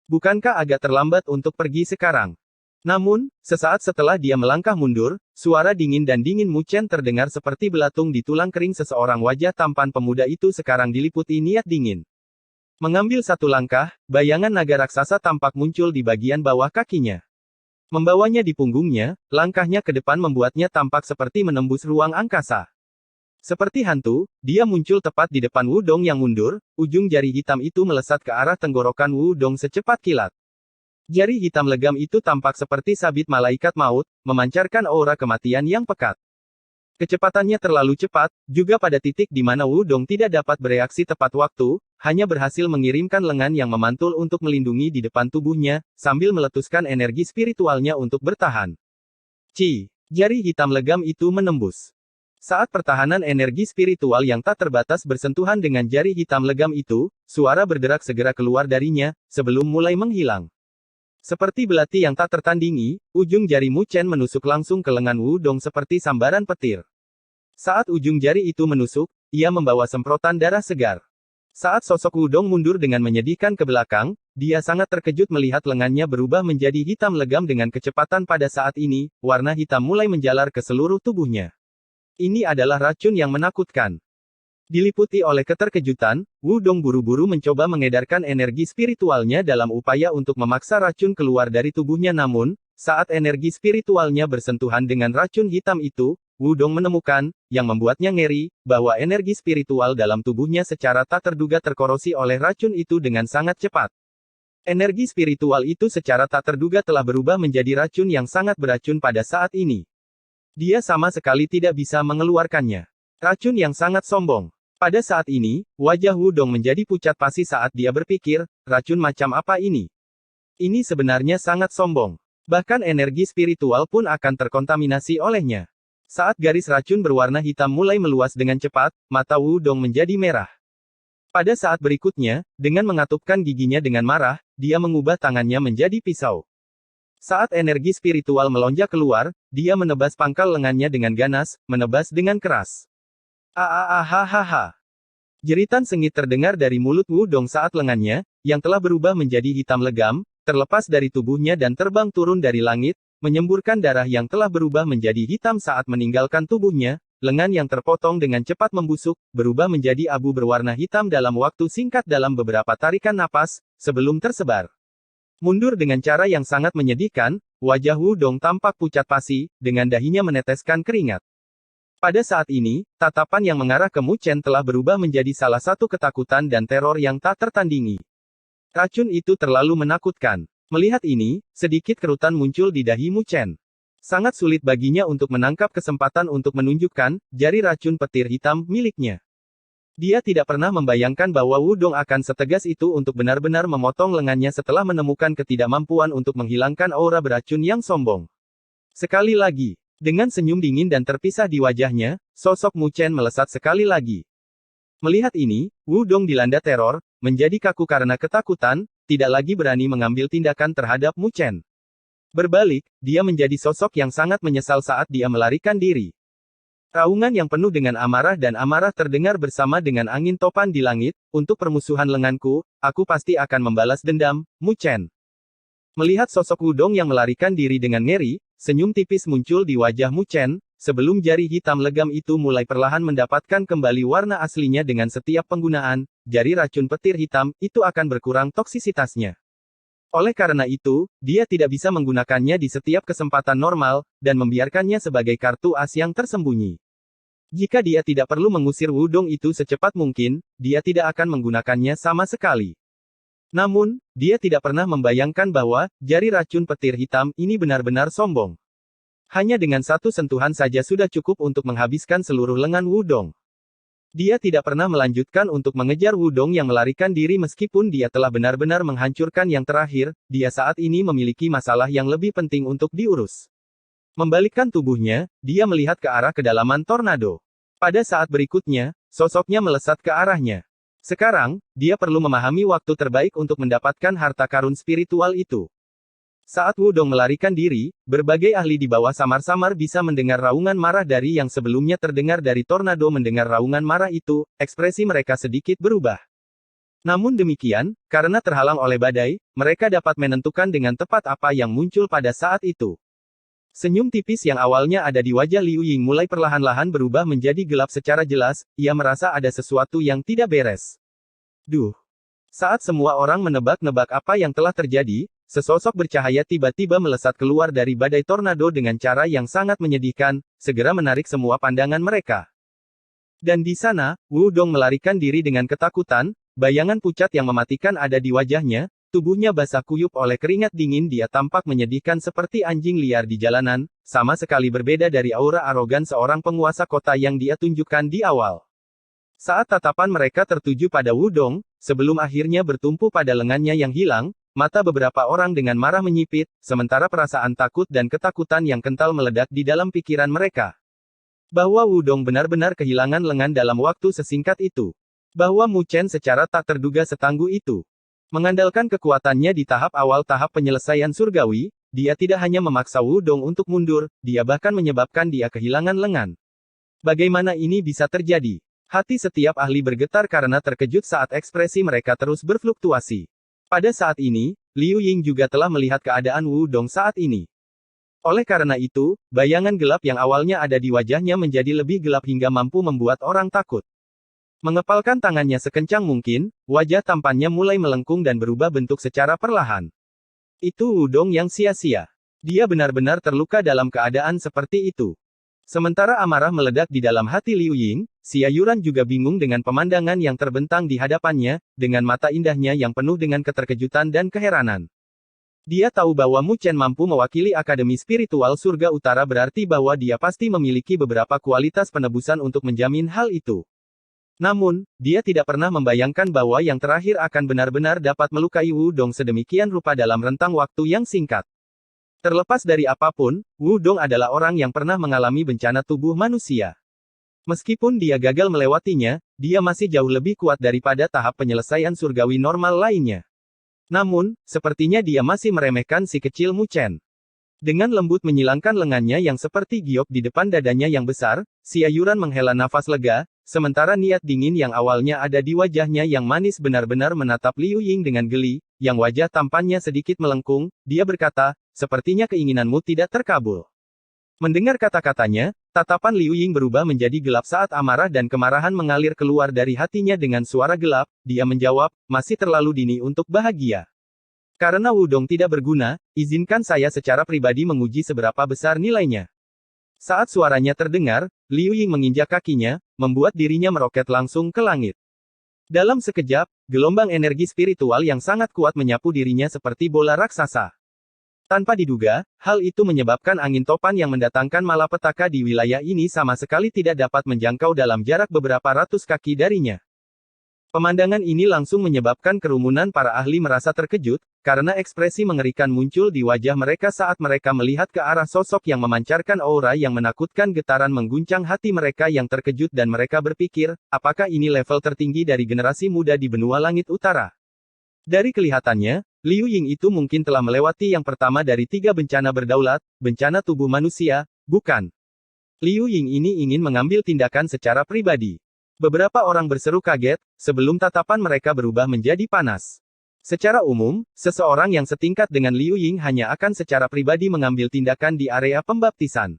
[SPEAKER 1] Bukankah agak terlambat untuk pergi sekarang? Namun, sesaat setelah dia melangkah mundur, suara dingin dan dingin Mu Chen terdengar seperti belatung di tulang kering seseorang. Wajah tampan pemuda itu sekarang diliputi niat dingin. Mengambil satu langkah, bayangan naga raksasa tampak muncul di bagian bawah kakinya. Membawanya di punggungnya, langkahnya ke depan membuatnya tampak seperti menembus ruang angkasa. Seperti hantu, dia muncul tepat di depan Wudong yang mundur, ujung jari hitam itu melesat ke arah tenggorokan Wudong secepat kilat. Jari hitam legam itu tampak seperti sabit malaikat maut, memancarkan aura kematian yang pekat. Kecepatannya terlalu cepat, juga pada titik di mana Wudong tidak dapat bereaksi tepat waktu, hanya berhasil mengirimkan lengan yang memantul untuk melindungi di depan tubuhnya, sambil meletuskan energi spiritualnya untuk bertahan. Jari hitam legam itu menembus. Saat pertahanan energi spiritual yang tak terbatas bersentuhan dengan jari hitam legam itu, suara berderak segera keluar darinya, sebelum mulai menghilang. Seperti belati yang tak tertandingi, ujung jari Mu Chen menusuk langsung ke lengan Wudong seperti sambaran petir. Saat ujung jari itu menusuk, ia membawa semprotan darah segar. Saat sosok Wudong mundur dengan menyedihkan ke belakang, dia sangat terkejut melihat lengannya berubah menjadi hitam legam dengan kecepatan. Pada saat ini, warna hitam mulai menjalar ke seluruh tubuhnya. Ini adalah racun yang menakutkan. Diliputi oleh keterkejutan, Wudong buru-buru mencoba mengedarkan energi spiritualnya dalam upaya untuk memaksa racun keluar dari tubuhnya. Namun, saat energi spiritualnya bersentuhan dengan racun hitam itu, Wudong menemukan, yang membuatnya ngeri, bahwa energi spiritual dalam tubuhnya secara tak terduga terkorosi oleh racun itu dengan sangat cepat. Energi spiritual itu secara tak terduga telah berubah menjadi racun yang sangat beracun pada saat ini. Dia sama sekali tidak bisa mengeluarkannya. Racun yang sangat sombong. Pada saat ini, wajah Wudong menjadi pucat pasi saat dia berpikir, racun macam apa ini? Ini sebenarnya sangat sombong. Bahkan energi spiritual pun akan terkontaminasi olehnya. Saat garis racun berwarna hitam mulai meluas dengan cepat, mata Wudong menjadi merah. Pada saat berikutnya, dengan mengatupkan giginya dengan marah, dia mengubah tangannya menjadi pisau. Saat energi spiritual melonjak keluar, dia menebas pangkal lengannya dengan ganas, menebas dengan keras. Jeritan sengit terdengar dari mulut Wudong saat lengannya, yang telah berubah menjadi hitam legam, terlepas dari tubuhnya dan terbang turun dari langit, menyemburkan darah yang telah berubah menjadi hitam saat meninggalkan tubuhnya. Lengan yang terpotong dengan cepat membusuk, berubah menjadi abu berwarna hitam dalam waktu singkat dalam beberapa tarikan napas, sebelum tersebar. Mundur dengan cara yang sangat menyedihkan, wajah Wudong tampak pucat pasi, dengan dahinya meneteskan keringat. Pada saat ini, tatapan yang mengarah ke Mu Chen telah berubah menjadi salah satu ketakutan dan teror yang tak tertandingi. Racun itu terlalu menakutkan. Melihat ini, sedikit kerutan muncul di dahi Mu Chen. Sangat sulit baginya untuk menangkap kesempatan untuk menunjukkan jari racun petir hitam miliknya. Dia tidak pernah membayangkan bahwa Wudong akan setegas itu untuk benar-benar memotong lengannya setelah menemukan ketidakmampuan untuk menghilangkan aura beracun yang sombong. Sekali lagi, dengan senyum dingin dan terpisah di wajahnya, sosok Mu Chen melesat sekali lagi. Melihat ini, Wudong dilanda teror, menjadi kaku karena ketakutan, tidak lagi berani mengambil tindakan terhadap Mu Chen. Berbalik, dia menjadi sosok yang sangat menyesal saat dia melarikan diri. Raungan yang penuh dengan amarah dan amarah terdengar bersama dengan angin topan di langit. Untuk permusuhan lenganku, aku pasti akan membalas dendam, Mu Chen. Melihat sosok Wudong yang melarikan diri dengan ngeri, senyum tipis muncul di wajah Mu Chen, sebelum jari hitam legam itu mulai perlahan mendapatkan kembali warna aslinya. Dengan setiap penggunaan jari racun petir hitam, itu akan berkurang toksisitasnya. Oleh karena itu, dia tidak bisa menggunakannya di setiap kesempatan normal, dan membiarkannya sebagai kartu as yang tersembunyi. Jika dia tidak perlu mengusir Wudong itu secepat mungkin, dia tidak akan menggunakannya sama sekali. Namun, dia tidak pernah membayangkan bahwa jari racun petir hitam ini benar-benar sombong. Hanya dengan satu sentuhan saja sudah cukup untuk menghabiskan seluruh lengan Wudong. Dia tidak pernah melanjutkan untuk mengejar Wudong yang melarikan diri meskipun dia telah benar-benar menghancurkan yang terakhir, dia saat ini memiliki masalah yang lebih penting untuk diurus. Membalikkan tubuhnya, dia melihat ke arah kedalaman tornado. Pada saat berikutnya, sosoknya melesat ke arahnya. Sekarang, dia perlu memahami waktu terbaik untuk mendapatkan harta karun spiritual itu. Saat Wudong melarikan diri, berbagai ahli di bawah samar-samar bisa mendengar raungan marah dari yang sebelumnya terdengar dari tornado. Mendengar raungan marah itu, ekspresi mereka sedikit berubah. Namun demikian, karena terhalang oleh badai, mereka dapat menentukan dengan tepat apa yang muncul pada saat itu. Senyum tipis yang awalnya ada di wajah Liu Ying mulai perlahan-lahan berubah menjadi gelap secara jelas, ia merasa ada sesuatu yang tidak beres. Duh! Saat semua orang menebak-nebak apa yang telah terjadi, sesosok bercahaya tiba-tiba melesat keluar dari badai tornado dengan cara yang sangat menyedihkan, segera menarik semua pandangan mereka. Dan di sana, Wu Dong melarikan diri dengan ketakutan, bayangan pucat yang mematikan ada di wajahnya, tubuhnya basah kuyup oleh keringat dingin, dia tampak menyedihkan seperti anjing liar di jalanan, sama sekali berbeda dari aura arogan seorang penguasa kota yang dia tunjukkan di awal. Saat tatapan mereka tertuju pada Wu Dong, sebelum akhirnya bertumpu pada lengannya yang hilang, mata beberapa orang dengan marah menyipit, sementara perasaan takut dan ketakutan yang kental meledak di dalam pikiran mereka. Bahwa Wu Dong benar-benar kehilangan lengan dalam waktu sesingkat itu. Bahwa Mu Chen secara tak terduga setangguh itu. Mengandalkan kekuatannya di tahap awal tahap penyelesaian surgawi, dia tidak hanya memaksa Wu Dong untuk mundur, dia bahkan menyebabkan dia kehilangan lengan. Bagaimana ini bisa terjadi? Hati setiap ahli bergetar karena terkejut saat ekspresi mereka terus berfluktuasi. Pada saat ini, Liu Ying juga telah melihat keadaan Wu Dong saat ini. Oleh karena itu, bayangan gelap yang awalnya ada di wajahnya menjadi lebih gelap hingga mampu membuat orang takut. Mengepalkan tangannya sekencang mungkin, wajah tampannya mulai melengkung dan berubah bentuk secara perlahan. Itu Wu Dong yang sia-sia. Dia benar-benar terluka dalam keadaan seperti itu. Sementara amarah meledak di dalam hati Liu Ying, Xia Yuran juga bingung dengan pemandangan yang terbentang di hadapannya, dengan mata indahnya yang penuh dengan keterkejutan dan keheranan. Dia tahu bahwa Mu Chen mampu mewakili Akademi Spiritual Surga Utara, berarti bahwa dia pasti memiliki beberapa kualitas penebusan untuk menjamin hal itu. Namun, dia tidak pernah membayangkan bahwa yang terakhir akan benar-benar dapat melukai Wu Dong sedemikian rupa dalam rentang waktu yang singkat. Terlepas dari apapun, Wu Dong adalah orang yang pernah mengalami bencana tubuh manusia. Meskipun dia gagal melewatinya, dia masih jauh lebih kuat daripada tahap penyelesaian surgawi normal lainnya. Namun, sepertinya dia masih meremehkan si kecil Mu Chen. Dengan lembut menyilangkan lengannya yang seperti giok di depan dadanya yang besar, Xia Yuran menghela nafas lega, sementara niat dingin yang awalnya ada di wajahnya yang manis benar-benar menatap Liu Ying dengan geli, yang wajah tampannya sedikit melengkung, dia berkata, sepertinya keinginanmu tidak terkabul. Mendengar kata-katanya, tatapan Liu Ying berubah menjadi gelap saat amarah dan kemarahan mengalir keluar dari hatinya dengan suara gelap, dia menjawab, masih terlalu dini untuk bahagia. Karena Wu Dong tidak berguna, izinkan saya secara pribadi menguji seberapa besar nilainya. Saat suaranya terdengar, Liu Ying menginjak kakinya, membuat dirinya meroket langsung ke langit. Dalam sekejap, gelombang energi spiritual yang sangat kuat menyapu dirinya seperti bola raksasa. Tanpa diduga, hal itu menyebabkan angin topan yang mendatangkan malapetaka di wilayah ini sama sekali tidak dapat menjangkau dalam jarak beberapa ratus kaki darinya. Pemandangan ini langsung menyebabkan kerumunan para ahli merasa terkejut, karena ekspresi mengerikan muncul di wajah mereka saat mereka melihat ke arah sosok yang memancarkan aura yang menakutkan. Getaran mengguncang hati mereka yang terkejut dan mereka berpikir, apakah ini level tertinggi dari generasi muda di benua langit utara? Dari kelihatannya, Liu Ying itu mungkin telah melewati yang pertama dari 3 bencana berdaulat, bencana tubuh manusia, bukan? Liu Ying ini ingin mengambil tindakan secara pribadi. Beberapa orang berseru kaget, sebelum tatapan mereka berubah menjadi panas. Secara umum, seseorang yang setingkat dengan Liu Ying hanya akan secara pribadi mengambil tindakan di area pembaptisan.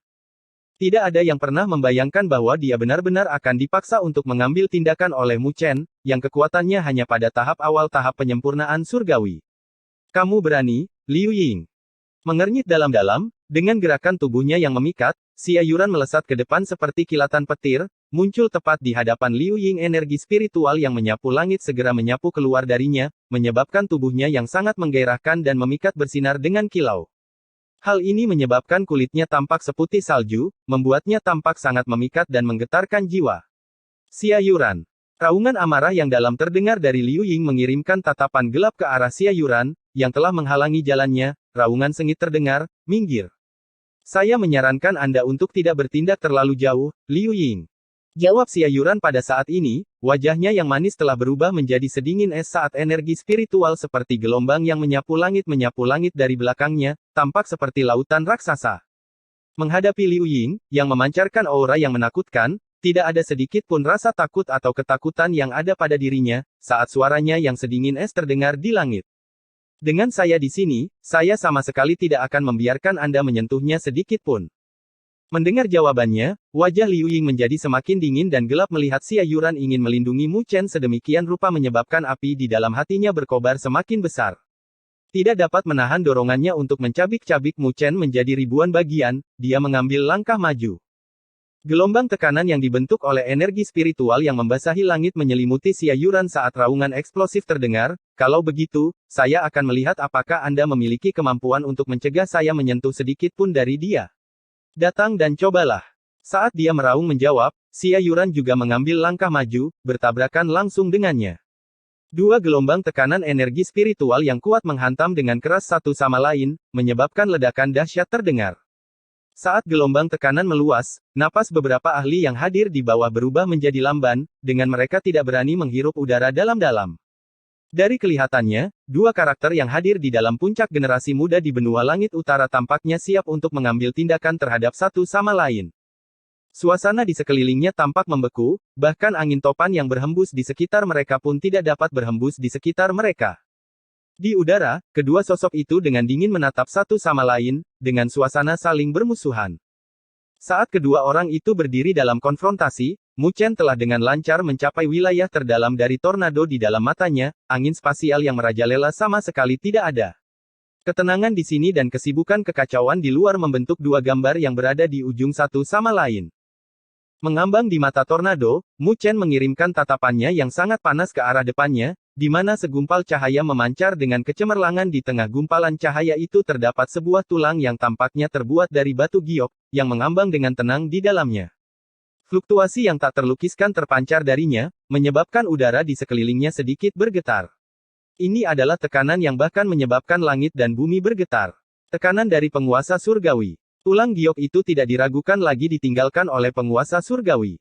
[SPEAKER 1] Tidak ada yang pernah membayangkan bahwa dia benar-benar akan dipaksa untuk mengambil tindakan oleh Mu Chen, yang kekuatannya hanya pada tahap awal tahap penyempurnaan surgawi. Kamu berani, Liu Ying? Mengernyit dalam-dalam, dengan gerakan tubuhnya yang memikat, Xia Yuran melesat ke depan seperti kilatan petir, muncul tepat di hadapan Liu Ying. Energi spiritual yang menyapu langit segera menyapu keluar darinya, menyebabkan tubuhnya yang sangat menggairahkan dan memikat bersinar dengan kilau. Hal ini menyebabkan kulitnya tampak seputih salju, membuatnya tampak sangat memikat dan menggetarkan jiwa. Xia Yuran. Raungan amarah yang dalam terdengar dari Liu Ying mengirimkan tatapan gelap ke arah Xia Yuran, yang telah menghalangi jalannya. Raungan sengit terdengar, minggir. Saya menyarankan Anda untuk tidak bertindak terlalu jauh, Liu Ying. Jawab Xia Yuran pada saat ini, wajahnya yang manis telah berubah menjadi sedingin es saat energi spiritual seperti gelombang yang menyapu langit dari belakangnya, tampak seperti lautan raksasa. Menghadapi Liu Ying, yang memancarkan aura yang menakutkan, Tidak ada sedikit pun rasa takut atau ketakutan yang ada pada dirinya, saat suaranya yang sedingin es terdengar di langit. Dengan saya di sini, saya sama sekali tidak akan membiarkan Anda menyentuhnya sedikit pun. Mendengar jawabannya, wajah Liu Ying menjadi semakin dingin dan gelap melihat Xia Yuran ingin melindungi Mu Chen sedemikian rupa menyebabkan api di dalam hatinya berkobar semakin besar. Tidak dapat menahan dorongannya untuk mencabik-cabik Mu Chen menjadi ribuan bagian, dia mengambil langkah maju. Gelombang tekanan yang dibentuk oleh energi spiritual yang membasahi langit menyelimuti Xia Yuran saat raungan eksplosif terdengar. Kalau begitu, saya akan melihat apakah Anda memiliki kemampuan untuk mencegah saya menyentuh sedikit pun dari dia. Datang dan cobalah. Saat dia meraung menjawab, Xia Yuran juga mengambil langkah maju, bertabrakan langsung dengannya. Dua gelombang tekanan energi spiritual yang kuat menghantam dengan keras satu sama lain, menyebabkan ledakan dahsyat terdengar. Saat gelombang tekanan meluas, napas beberapa ahli yang hadir di bawah berubah menjadi lamban, dengan mereka tidak berani menghirup udara dalam-dalam. Dari kelihatannya, dua karakter yang hadir di dalam puncak generasi muda di benua langit utara tampaknya siap untuk mengambil tindakan terhadap satu sama lain. Suasana di sekelilingnya tampak membeku, bahkan angin topan yang berhembus di sekitar mereka pun tidak dapat berhembus di sekitar mereka. Di udara, kedua sosok itu dengan dingin menatap satu sama lain, dengan suasana saling bermusuhan. Saat kedua orang itu berdiri dalam konfrontasi, Mu Chen telah dengan lancar mencapai wilayah terdalam dari tornado di dalam matanya, angin spasial yang merajalela sama sekali tidak ada. Ketenangan di sini dan kesibukan kekacauan di luar membentuk dua gambar yang berada di ujung satu sama lain. Mengambang di mata tornado, Mu Chen mengirimkan tatapannya yang sangat panas ke arah depannya, di mana segumpal cahaya memancar dengan kecemerlangan. Di tengah gumpalan cahaya itu terdapat sebuah tulang yang tampaknya terbuat dari batu giok, yang mengambang dengan tenang di dalamnya. Fluktuasi yang tak terlukiskan terpancar darinya, menyebabkan udara di sekelilingnya sedikit bergetar. Ini adalah tekanan yang bahkan menyebabkan langit dan bumi bergetar. Tekanan dari penguasa surgawi. Tulang giok itu tidak diragukan lagi ditinggalkan oleh penguasa surgawi.